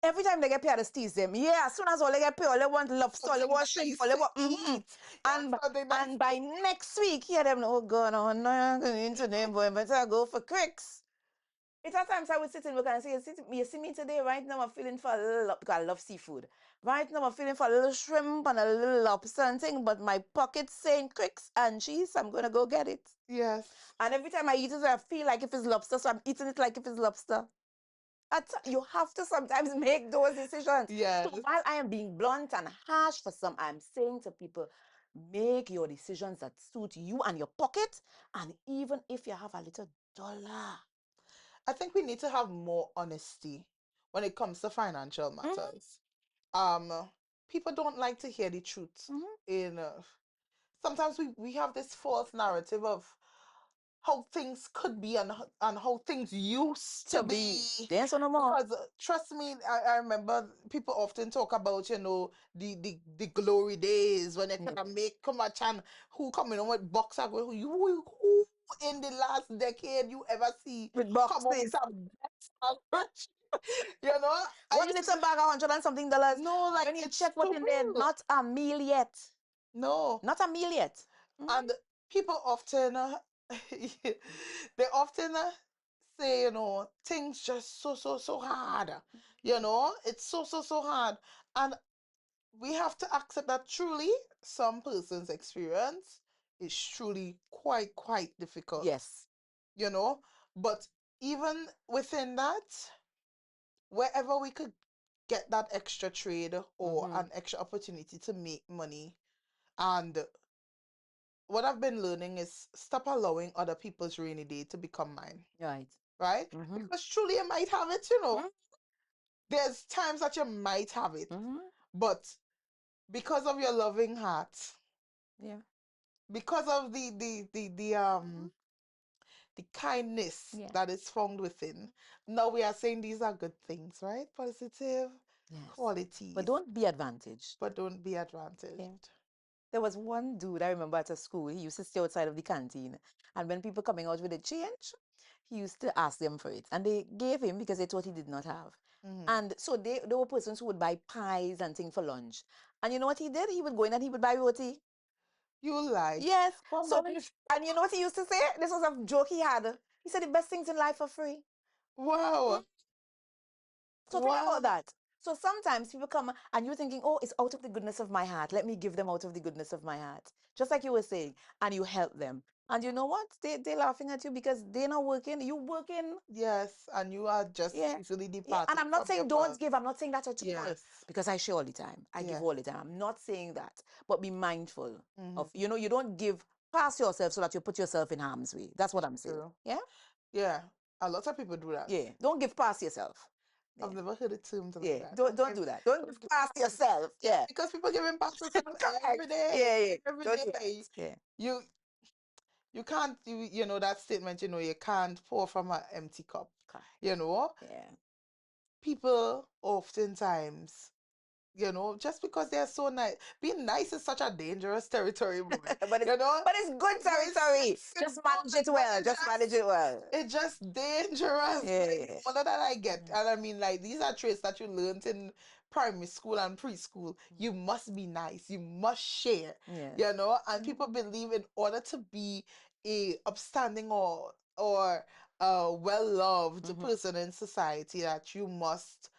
S2: every time they get paid, I tease them. Yeah, as soon as all they get paid, all they want lobster, all they
S1: Something
S2: want shrimp,
S1: nice
S2: all they
S1: to
S2: want,
S1: eat.
S2: And,
S1: Yes, something nice
S2: and
S1: to
S2: by
S1: eat.
S2: next week, hear them, oh God, oh no, I'm going into them, boy, better go for cricks. It's at times I would sit in work and say, you see me today, right now I'm feeling for a little, because I love seafood. Right now I'm feeling for a little shrimp and a little lobster and thing, but my pocket's saying cricks and cheese, I'm going to go get it.
S1: Yes.
S2: And every time I eat it, I feel like if it's lobster, so I'm eating it like if it's lobster. You have to sometimes make those decisions.
S1: Yes.
S2: So while I am being blunt and harsh for some, I'm saying to people, make your decisions that suit you and your pocket. And even if you have a little dollar.
S1: I think we need to have more honesty when it comes to financial
S2: Mhm,
S1: matters. People don't like to hear the truth.
S2: mhm.
S1: In Sometimes we have this false narrative of how things could be, and how things used to
S2: To
S1: be.
S2: be dance on no more.
S1: Because trust me, I remember people often talk about, the glory days when they
S2: Yeah.
S1: could make how much, and who coming on with box and who in the last decade you ever see
S2: With
S1: come out with
S2: boxes.
S1: a box and rich. You know, I
S2: One
S1: used to
S2: little bag of 100 and something dollars.
S1: know, like,
S2: When you
S1: it's
S2: check what
S1: so
S2: in there,
S1: real.
S2: not a meal yet.
S1: No.
S2: Not a meal yet. Mhm.
S1: And people often they often say, things just so hard. It's so hard. And we have to accept that truly some person's experience is truly quite difficult.
S2: Yes.
S1: you know but even within that, wherever we could get that extra trade or
S2: Mm-hmm.
S1: an extra opportunity to make money, and what I've been learning is stop allowing other people's rainy day to become mine,
S2: Right.
S1: right?
S2: Mm-hmm.
S1: Because truly you might have it. There's times that you might have it,
S2: Mm-hmm.
S1: but because of your loving heart,
S2: Yeah.
S1: because of the kindness
S2: Yes.
S1: that is found within, now we are saying these are good things, right? Positive
S2: Yes. But
S1: qualities,
S2: don't be advantaged.
S1: but don't be advantaged.
S2: Yeah. There was one dude I remember at a school. He used to stay outside of the canteen. And when people coming out with a change, he used to ask them for it. And they gave him because they thought he did not have.
S1: Hmm.
S2: And so there were persons who would buy pies and things for lunch. And you know what he did? He would go in and he would buy roti.
S1: You lie.
S2: Yes.
S1: Well,
S2: So,
S1: that is
S2: and you know what he used to say? This was a joke he had. He said the best things in life are free.
S1: wow.
S2: So think
S1: Wow.
S2: about that. So sometimes people come and you're thinking, oh, it's out of the goodness of my heart. Let me give them out of the goodness of my heart. Just like you were saying. And you help them. And you know what? They're laughing at you because they're not working. You working.
S1: Yes, and you are just
S2: Yeah.
S1: easily
S2: Yeah. And
S1: departing
S2: I'm not
S1: from your
S2: saying don't
S1: purse.
S2: give. I'm not saying that at all.
S1: Yes.
S2: Because I share all the time. I give
S1: Yes.
S2: all the time. I'm not saying that. But be mindful
S1: Hmm.
S2: of, you don't give pass yourself so that you put yourself in harm's way. That's what I'm saying.
S1: True.
S2: Yeah?
S1: Yeah. A lot of people do that.
S2: Yeah. Don't give past yourself.
S1: I've
S2: Yeah.
S1: never heard it termed like
S2: Yeah.
S1: that.
S2: Don't do that. Don't give past yourself. Yeah.
S1: Because people giving past themselves every
S2: Correct.
S1: day.
S2: Yeah, yeah.
S1: Every
S2: Don't do that.
S1: day.
S2: Yeah.
S1: You you can't you know that statement, you can't pour from an empty cup.
S2: Correct. Yeah.
S1: People oftentimes, just because they're so nice. Being nice is such a dangerous territory, boy.
S2: but it's
S1: You know?
S2: but it's good territory. Just manage it well. Just manage it well.
S1: It's just dangerous.
S2: Yeah,
S1: Like,
S2: yeah.
S1: all of that I get. And I mean, like, these are traits that you learned in primary school and preschool. You must be nice. You must share.
S2: Yeah.
S1: And people believe in order to be a upstanding or a well-loved person in society that you must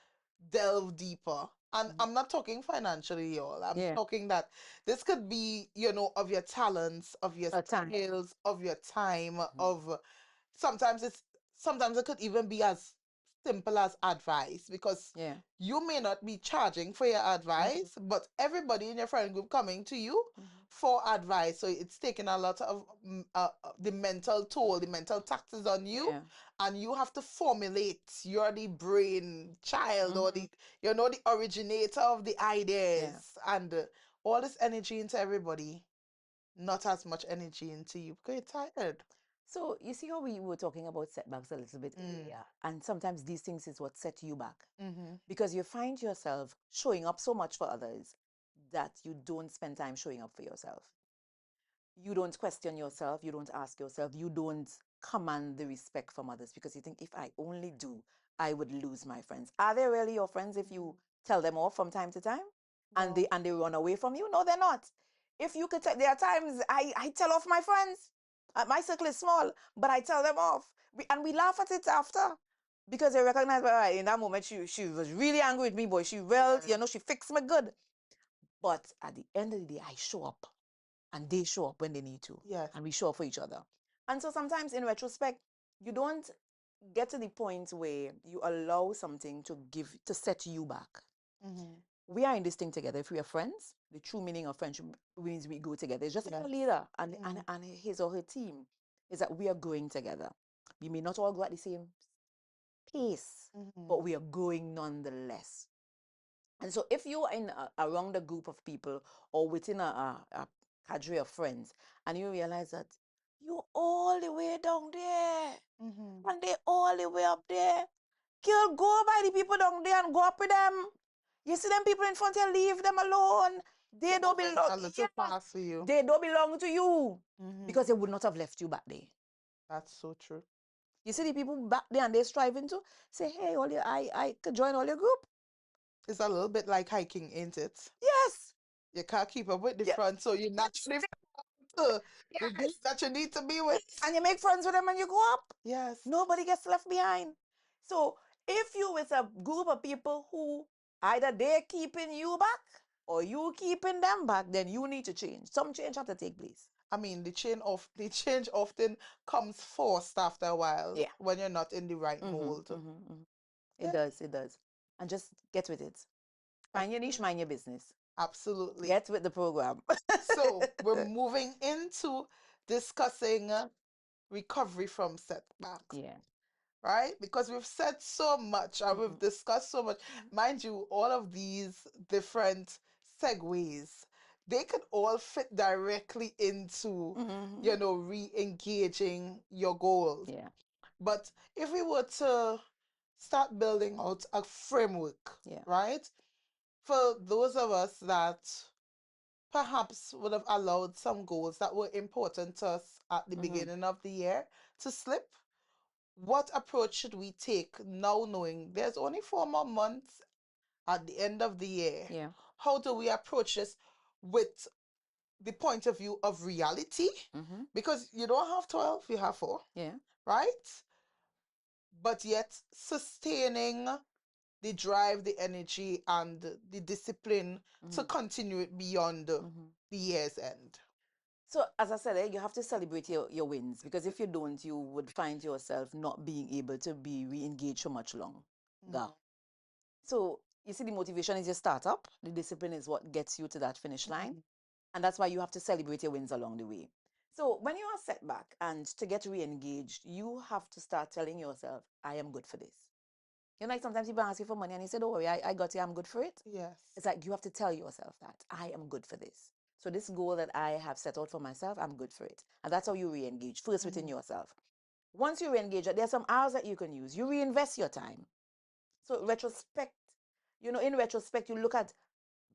S1: delve deeper. And I'm not talking financially, y'all. I'm
S2: Yeah.
S1: talking that this could be, of your talents, of your
S2: A time.
S1: skills, of your time, of sometimes it could even be as simple as advice, because
S2: Yeah.
S1: you may not be charging for your advice, but everybody in your friend group coming to you for advice. So it's taking a lot of the mental toll, the mental taxes on you,
S2: Yeah.
S1: and you have to formulate. You're the brain child, or the originator of the ideas, and all this energy into everybody, not as much energy into you because you're tired.
S2: So you see how we were talking about setbacks a little bit earlier, and sometimes these things is what set you back, because you find yourself showing up so much for others that you don't spend time showing up for yourself. You don't question yourself, you don't ask yourself, you don't command the respect from others, because you think, if I only do, I would lose my friends. Are they really your friends if you tell them off from time to time and they run away from you? No, they're not. If you could there are times I tell off my friends. My circle is small, but I tell them off. And we laugh at it after, because they recognize, well, in that moment she was really angry with me, boy. She she fixed me good. But at the end of the day, I show up, and they show up when they need to,
S1: Yes.
S2: and we show up for each other. And so sometimes in retrospect, you don't get to the point where you allow something to set you back. We are in this thing together. If we are friends, the true meaning of friendship means we go together. It's just like a leader and his or her team, is that we are going together. We may not all go at the same pace, but we are going nonetheless. And so if you are around a group of people, or within a cadre of friends, and you realize that you're all the way down there and they all the way up there, girl, go by the people down there and go up with them. You see them people in front here, leave them alone. They don't belong.
S1: A little fast for you.
S2: They don't belong to you, because they would not have left you back there.
S1: That's so true.
S2: You see the people back there, and they're striving to say, hey, I could join all your group.
S1: It's a little bit like hiking, ain't it?
S2: Yes.
S1: You can't keep up with the front, so you naturally to the group that you need to be with.
S2: And you make friends with them and you go up.
S1: Yes.
S2: Nobody gets left behind. So if you with a group of people who either they're keeping you back or you keeping them back, then you need to change. Some change have to take place.
S1: I mean, the change often comes forced after a while, when you're not in the right mold.
S2: It does. And just get with it. Find your niche, mind your business.
S1: Absolutely.
S2: Get with the program.
S1: So we're moving into discussing recovery from setbacks.
S2: Yeah.
S1: Right? Because we've said so much and we've discussed so much. Mind you, all of these different segues, they could all fit directly into, re-engaging your goals.
S2: Yeah.
S1: But if we were to start building out a framework, right? For those of us that perhaps would have allowed some goals that were important to us at the beginning of the year to slip, what approach should we take now, knowing there's only 4 more months at the end of the year?
S2: Yeah.
S1: How do we approach this with the point of view of reality? Because you don't have 12, you have 4.
S2: Yeah.
S1: Right? But yet sustaining the drive, the energy, and the discipline to continue it beyond the year's end.
S2: So, as I said, you have to celebrate your wins, because if you don't, you would find yourself not being able to be re-engaged for much longer. So, you see, the motivation is your startup. The discipline is what gets you to that finish line. And that's why you have to celebrate your wins along the way. So when you are set back and to get re-engaged, you have to start telling yourself, I am good for this. You know, like sometimes people ask you for money and you say, don't worry, I got you, I'm good for it.
S1: Yes.
S2: It's like you have to tell yourself that I am good for this. So this goal that I have set out for myself, I'm good for it. And that's how you re-engage first within yourself. Once you re-engage, there's some hours that you can use. You reinvest your time. So retrospect, in retrospect, you look at,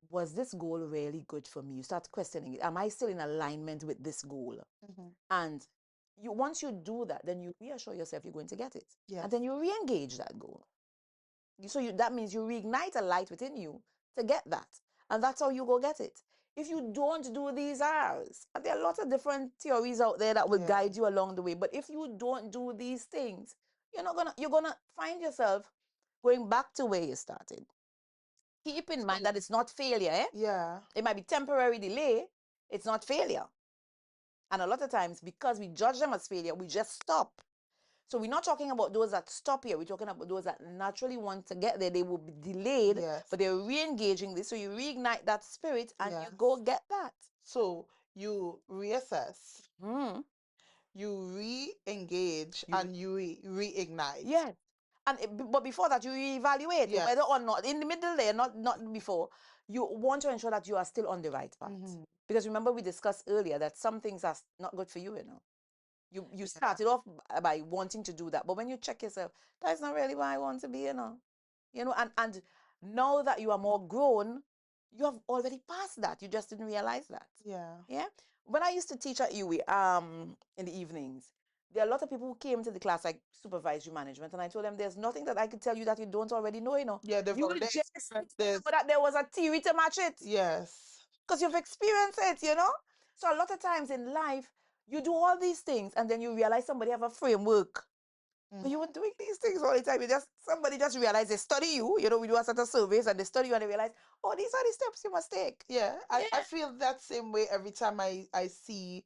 S2: was this goal really good for me? You start questioning it. Am I still in alignment with this goal? And once you do that, then you reassure yourself you're going to get it.
S1: Yes.
S2: And then you re-engage that goal. So that means you reignite a light within you to get that. And that's how you go get it. If you don't do these hours, and there are lots of different theories out there that will
S1: Yeah.
S2: guide you along the way. But if you don't do these things, you're gonna find yourself going back to where you started. Keep in mind that it's not failure, eh?
S1: Yeah.
S2: It might be temporary delay, it's not failure. And a lot of times, because we judge them as failure, we just stop. So we're not talking about those that stop here. We're talking about those that naturally want to get there. They will be delayed,
S1: Yes.
S2: but they're re-engaging this. So you reignite that spirit and you
S1: Yes.
S2: go get that.
S1: So you reassess,
S2: Mm.
S1: you re-engage,
S2: You
S1: and you reignite.
S2: Yes. But before that, you reevaluate
S1: Yes.
S2: whether or not in the middle there, not before. You want to ensure that you are still on the right path. Because remember, we discussed earlier that some things are not good for you, You started off by wanting to do that, but when you check yourself, that's not really where I want to be. And now that you are more grown, you have already passed that. You just didn't realize that.
S1: Yeah.
S2: Yeah. When I used to teach at UWI, in the evenings, there are a lot of people who came to the class like supervisory management, and I told them there's nothing that I could tell you that you don't already know.
S1: Yeah, they've
S2: You will
S1: already
S2: just
S1: experienced this.
S2: remember that there was a theory to match it.
S1: Yes.
S2: Because you've experienced it. So a lot of times in life, you do all these things and then you realize somebody have a framework. But you were doing these things all the time. Somebody just realized they study you. We do a set of surveys and they study you and they realize, oh, these are the steps you must take.
S1: Yeah, I
S2: Yeah.
S1: feel that same way every time I see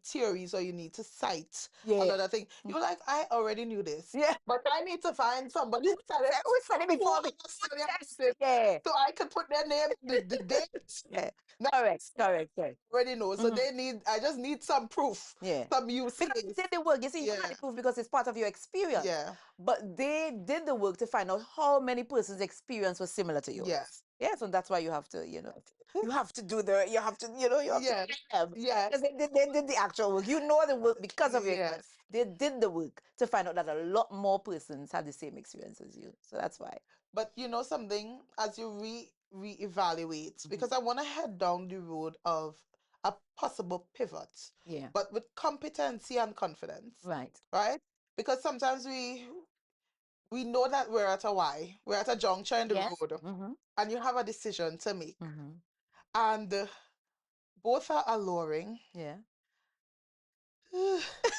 S1: theories or you need to cite
S2: Yeah.
S1: another thing. You're like, I already knew this.
S2: Yeah.
S1: But I need to find somebody who said it,
S2: Who said it before me?
S1: study about
S2: Yes.
S1: it,
S2: Yeah.
S1: so I could put their name, the date.
S2: Yeah.
S1: Now
S2: Correct.
S1: I already know. So I just need some proof,
S2: Yeah.
S1: some use
S2: Because you
S1: case.
S2: did the work. You see, you
S1: Yeah.
S2: had the proof because it's part of your experience.
S1: Yeah.
S2: But they did the work to find out how many persons' experience was similar to yours.
S1: Yes.
S2: Yeah, so that's why you have to, you have to you have to,
S1: Yes.
S2: them.
S1: Yes.
S2: Because they did the actual work. You know the work because of your experience.
S1: Yes.
S2: They did the work to find out that a lot more persons had the same experience as you. So that's why.
S1: But you know something, as you reevaluate, because I want to head down the road of a possible pivot,
S2: Yeah.
S1: but with competency and confidence,
S2: Right.
S1: right? Because sometimes we know that we're at a Y, we're at a juncture in the
S2: Yes.
S1: road,
S2: Mm-hmm.
S1: and you have a decision to make,
S2: Mm-hmm.
S1: and both are alluring.
S2: Yeah.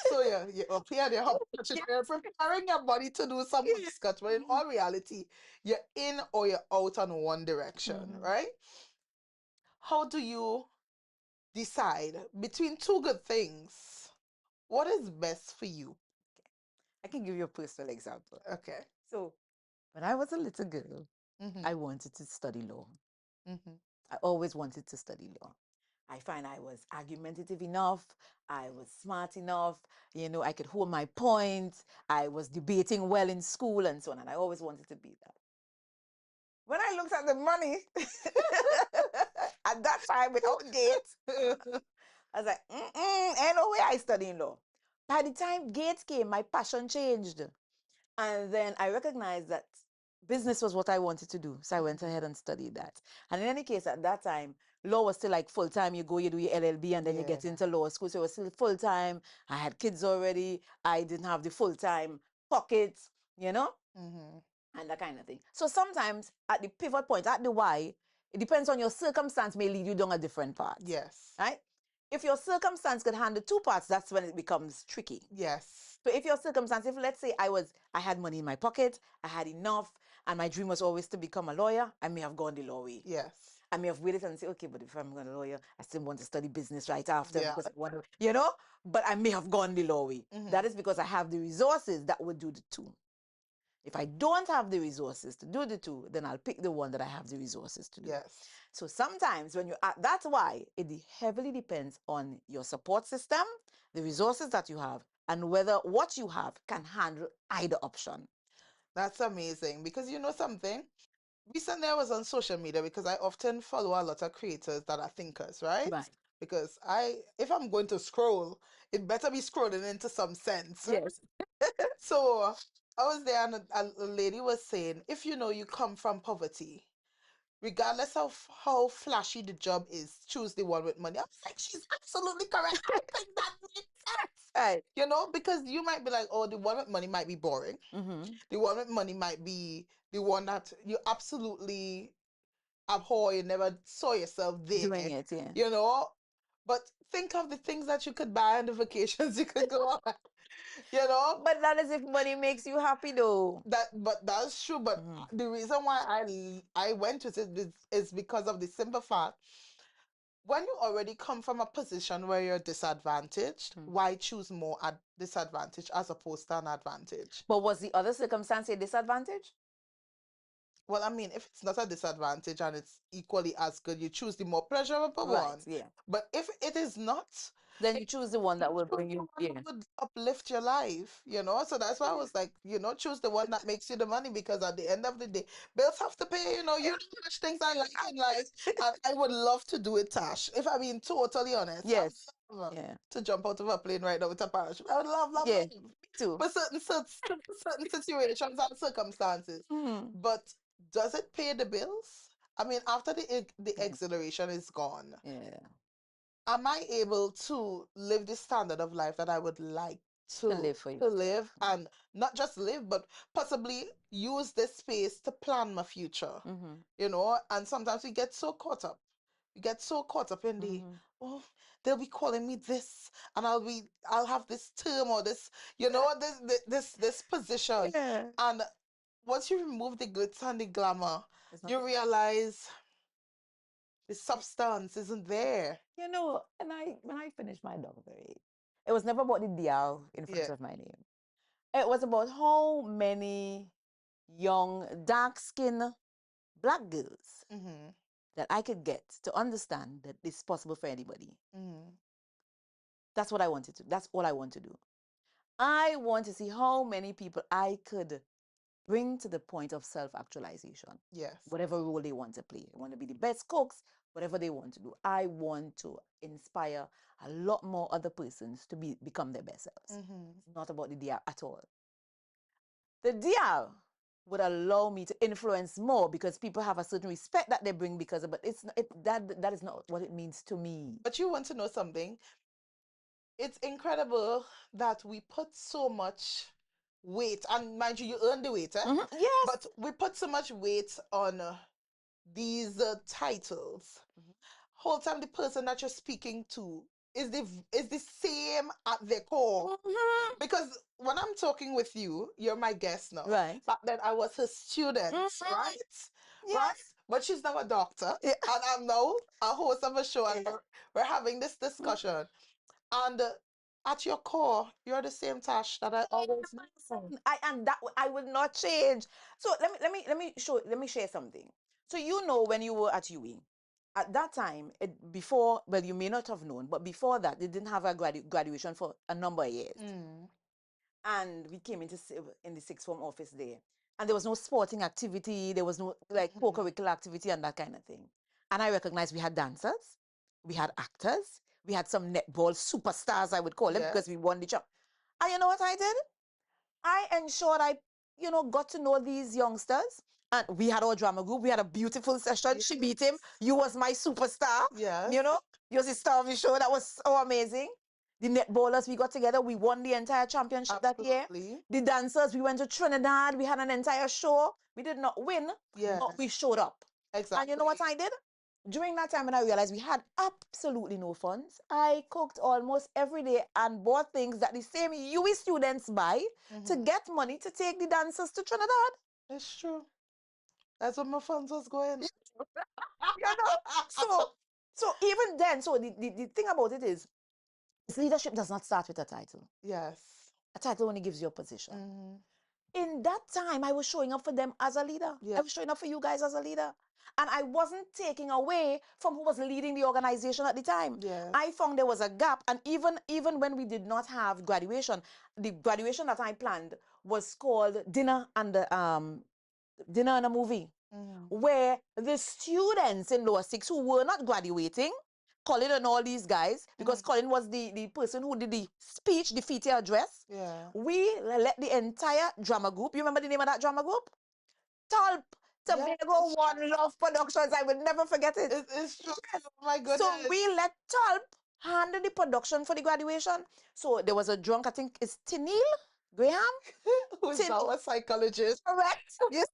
S1: So you're up here, you're preparing your body to do some discuss, but in all reality, you're in or you're out on one direction, right? How do you decide between two good things? What is best for you?
S2: I can give you a personal example.
S1: Okay.
S2: So when I was a little girl,
S1: Mm-hmm.
S2: I wanted to study law.
S1: Mm-hmm.
S2: I always wanted to study law. I find I was argumentative enough. I was smart enough. I could hold my points. I was debating well in school and so on. And I always wanted to be that. When I looked at the money at that time without Gates, I was like, ain't no way I studying law. By the time Gates came, my passion changed. And then I recognized that business was what I wanted to do. So I went ahead and studied that. And in any case, at that time, law was still like full time. You go, you do your LLB, and then you get into law school. So it was still full time. I had kids already. I didn't have the full time pockets,
S1: Mm-hmm.
S2: and that kind of thing. So sometimes at the pivot point, at the why, it depends on your circumstance, may lead you down a different path.
S1: Yes.
S2: Right? If your circumstance can handle two parts, that's when it becomes tricky.
S1: Yes.
S2: So if your circumstance, if let's say I had money in my pocket, I had enough, and my dream was always to become a lawyer, I may have gone the law way.
S1: Yes.
S2: I may have waited and say, okay, but if I'm going to lawyer, I still want to study business right after
S1: Yeah.
S2: because I want to, but I may have gone the law way.
S1: Mm-hmm.
S2: That is because I have the resources that would do the two. If I don't have the resources to do the two, then I'll pick the one that I have the resources to do.
S1: Yes.
S2: So sometimes when that's why it heavily depends on your support system, the resources that you have, and whether what you have can handle either option.
S1: That's amazing because you know something? Recently, I was on social media because I often follow a lot of creators that are thinkers, right?
S2: Right.
S1: Because if I'm going to scroll, it better be scrolling into some sense.
S2: Yes.
S1: So I was there and a lady was saying, if you know you come from poverty, regardless of how flashy the job is, choose the one with money. I was like, she's absolutely correct. I think that makes sense.
S2: Right.
S1: You know, because you might be like, oh, the one with money might be boring.
S2: Mm-hmm.
S1: The one with money might be the one that you absolutely abhor, you never saw yourself there,
S2: Doing it, yeah.
S1: you know. But think of the things that you could buy and the vacations you could go on, you know.
S2: But that is if money makes you happy, though.
S1: But that's true. But the reason why I went with it is because of the simple fact when you already come from a position where you're disadvantaged, why choose more at disadvantage as opposed to an advantage?
S2: But was the other circumstance a disadvantage?
S1: Well, I mean, if it's not a disadvantage and it's equally as good, you choose the more pleasurable
S2: Right,
S1: one.
S2: yeah.
S1: But if it is not,
S2: Then you choose the one that will bring you,
S1: one
S2: yeah.
S1: that would uplift your life, you know? So that's why I was like, choose the one that makes you the money because at the end of the day, bills have to pay, you know how much things I like in life. And I would love to do it, Tash. If I'm being totally honest.
S2: Yes.
S1: I would love
S2: Yeah.
S1: to jump out of a plane right now with a parachute. I would love,
S2: Yeah.
S1: love.
S2: Me too.
S1: For certain situations and circumstances. But does it pay the bills? I mean, after the exhilaration is gone,
S2: Yeah.
S1: am I able to live the standard of life that I would like
S2: To live for you.
S1: to live and not just live, but possibly use this space to plan my future? You know, and sometimes we get so caught up. We get so caught up in the oh, they'll be calling me this, and I'll have this term or this, this position.
S2: Yeah.
S1: And once you remove the glitz and the glamour,
S2: It's
S1: you
S2: nothing.
S1: realize the substance isn't there.
S2: You know, and when I finished my doctorate, it was never about the DR in front
S1: Yeah.
S2: of my name. It was about how many young, dark-skinned black girls
S1: Mm-hmm.
S2: that I could get to understand that it's possible for anybody.
S1: Mm-hmm.
S2: That's what I wanted to. That's all I want to do. I want to see how many people I could bring to the point of self-actualization.
S1: Yes.
S2: Whatever role they want to play. They want to be the best cooks, whatever they want to do. I want to inspire a lot more other persons to become their best selves.
S1: Mm-hmm.
S2: It's not about the DR at all. The DR would allow me to influence more because people have a certain respect that they bring because of, but that is not what it means to me.
S1: But you want to know something? It's incredible that we put so much weight, and mind you, you earn the weight, eh?
S2: Yes.
S1: But we put so much weight on these titles. Whole time the person that you're speaking to is the same at their core. Because when I'm talking with you, you're my guest now.
S2: Right.
S1: Back then I was her student, right?
S2: Yes.
S1: Right? But she's now a doctor,
S2: Yeah.
S1: and I'm now a host of a show, and we're having this discussion. And at your core, you're the same Tash that I always knew.
S2: I would not change. So let me share something. So you know when you were at UE, at that time, before, well, you may not have known, but before that, they didn't have a graduation for a number of years. And we came in the sixth form office there, and there was no sporting activity, there was no like co-curricular activity and that kind of thing. And I recognized we had dancers, we had actors, we had some netball superstars, I would call them, because we won the job. And you know what I did? I ensured I, got to know these youngsters. And we had our drama group. We had a beautiful session. She beat him. You was my superstar.
S1: Yes.
S2: You was the star of the show. That was so amazing. The netballers, we got together. We won the entire championship that year. The dancers, we went to Trinidad. We had an entire show. We did not win, but we showed up.
S1: Exactly.
S2: And you know what I did? During that time when I realized we had absolutely no funds, I cooked almost every day and bought things that the same UE students buy to get money to take the dancers to Trinidad.
S1: It's true. That's what my funds was going.
S2: So even then, so the thing about it is, leadership does not start with a title.
S1: Yes.
S2: A title only gives you a position. in that time, I was showing up for them as a leader.
S1: Yeah.
S2: I was showing up for you guys as a leader. And I wasn't taking away from who was leading the organization at the time.
S1: Yes.
S2: I found there was a gap. And even when we did not have graduation, the graduation that I planned was called Dinner and a Movie,
S1: Mm-hmm.
S2: where the students in lower six who were not graduating, Colin and all these guys, because
S1: Mm-hmm.
S2: Colin was the person who did the speech, the feature address,
S1: Yeah.
S2: we let the entire drama group, you remember the name of that drama group? Tulp,
S1: Yeah.
S2: Tobago One Love Productions. I will never forget it.
S1: It's true. Oh my
S2: So
S1: goodness.
S2: we let Tulp handle the production for the graduation. So there was a drunk, I think it's Tennille Graham.
S1: Who's now a psychologist?
S2: Correct. Yes.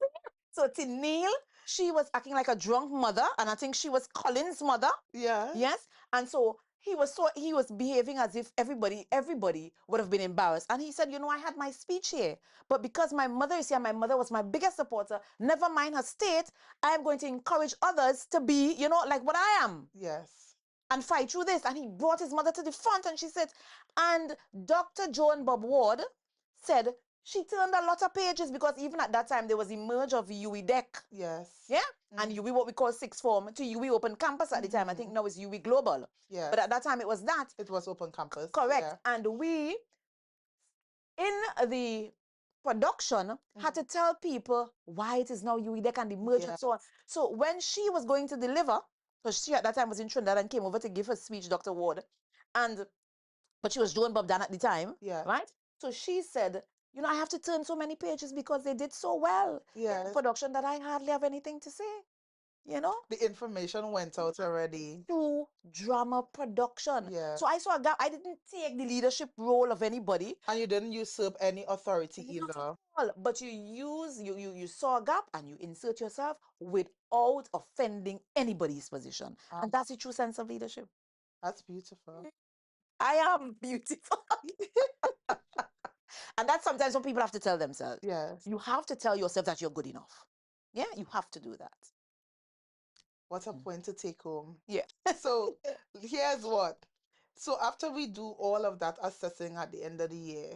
S2: So Tennille, she was acting like a drunk mother, and I think she was Colin's mother.
S1: Yeah.
S2: Yes. And so he was behaving as if everybody would have been embarrassed. And he said, I had my speech here, but because my mother is here, my mother was my biggest supporter, never mind her state, I am going to encourage others to be, like what I am
S1: Yes.
S2: and fight through this. And he brought his mother to the front and she said, and Dr. Joan Bob Ward said she turned a lot of pages because even at that time there was a merge of UE Deck.
S1: Yes.
S2: Yeah.
S1: Mm-hmm.
S2: And UE, what we call sixth form, to UE Open Campus at the time. I think now it's UE Global.
S1: Yes.
S2: But at that time it was that.
S1: It was open campus.
S2: Correct.
S1: Yeah.
S2: And we, in the production, had to tell people why it is now UE Deck and the merge and so on. So when she was going to deliver, because she at that time was in Trinidad and came over to give her speech, Dr. Ward, but she was Joan Bob Dan at the time,
S1: Yeah.
S2: right? So she said, I have to turn so many pages because they did so well in
S1: Yes.
S2: the production that I hardly have anything to say,
S1: The information went out already.
S2: to drama production.
S1: Yeah.
S2: So I saw a gap. I didn't take the leadership role of anybody.
S1: And you didn't usurp any authority
S2: Not
S1: either.
S2: at all. But you saw a gap and you insert yourself without offending anybody's position. And that's the true sense of leadership.
S1: That's beautiful.
S2: I am beautiful. And that's sometimes what people have to tell themselves.
S1: Yes.
S2: You have to tell yourself that you're good enough. Yeah, you have to do that.
S1: What a point to take home.
S2: Yeah.
S1: So here's what. So after we do all of that assessing at the end of the year,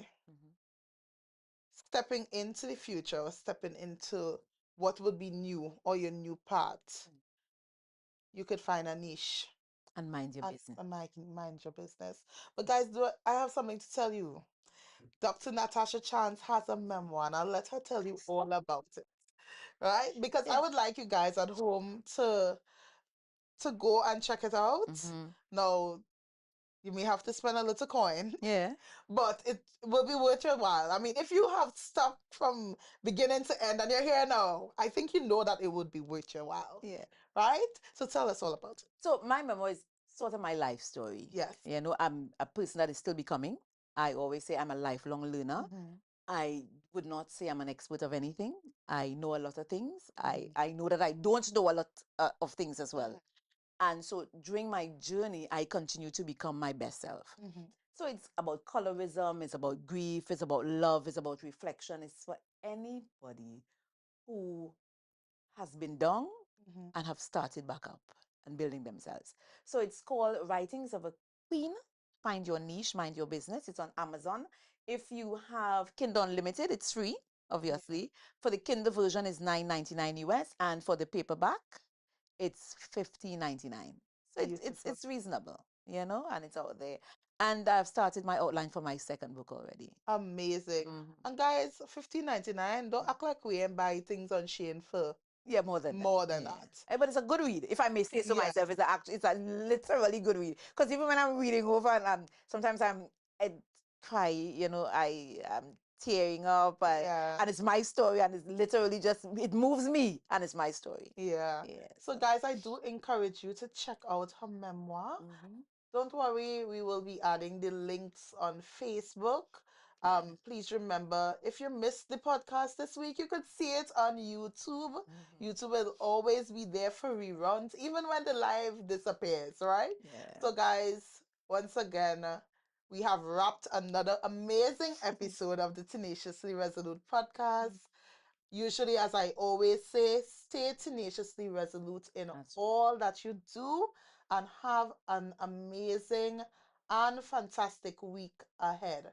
S1: stepping into the future, or stepping into what would be new or your new path, you could find a niche
S2: And mind your business.
S1: and mind your business. But guys, I have something to tell you. Dr. Natasha Chance has a memoir, and I'll let her tell you all about it. Right? Because I would like you guys at home to go and check it out. Now, you may have to spend a little coin.
S2: Yeah.
S1: But it will be worth your while. I mean, if you have stuff from beginning to end and you're here now, I think you know that it would be worth your while.
S2: Yeah.
S1: Right? So tell us all about it.
S2: So my memoir is sort of my life story.
S1: Yes.
S2: I'm a person that is still becoming. I always say I'm a lifelong learner. I would not say I'm an expert of anything. I know a lot of things. I know that I don't know a lot of things as well. And so during my journey, I continue to become my best self. So it's about colorism, it's about grief, it's about love, it's about reflection. It's for anybody who has been down and have started back up and building themselves. So it's called Writings of a Queen. Find your niche, mind your business. It's on Amazon. If you have Kindle Unlimited, it's free, obviously. For the Kindle version is $9.99 US, and for the paperback, it's $15.99. So it's reasonable, and it's out there. And I've started my outline for my second book already.
S1: Amazing. And guys, $15.99. Don't act like we ain't buy things on Shein for
S2: More than
S1: that.
S2: But it's a good read, if I may say so myself. It's a literally good read. Because even when I'm reading over, and sometimes I cry, I am tearing up, and it's my story, and it's literally it moves me, and it's my story.
S1: Yeah. So guys, I do encourage you to check out her memoir. Don't worry, we will be adding the links on Facebook. Please remember, if you missed the podcast this week, you could see it on YouTube. YouTube will always be there for reruns, even when the live disappears, right? So guys, once again, we have wrapped another amazing episode of the Tenaciously Resolute podcast. Usually, as I always say, stay tenaciously resolute in all that you do, and have an amazing and fantastic week ahead.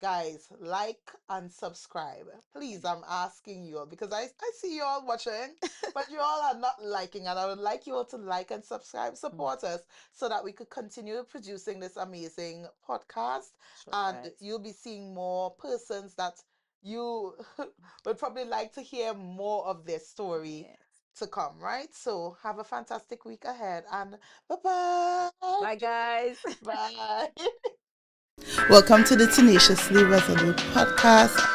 S1: Guys, like and subscribe. Please, I'm asking you because I see you all watching, but you all are not liking, and I would like you all to like and subscribe,
S2: Mm,
S1: support us so that we could continue producing this amazing podcast,
S2: sure,
S1: and
S2: right.
S1: you'll be seeing more persons that you would probably like to hear more of their story
S2: Yes.
S1: to come, right? So have a fantastic week ahead and bye-bye.
S2: Bye, guys.
S1: Bye. Welcome to the Tenaciously Resolute Podcast.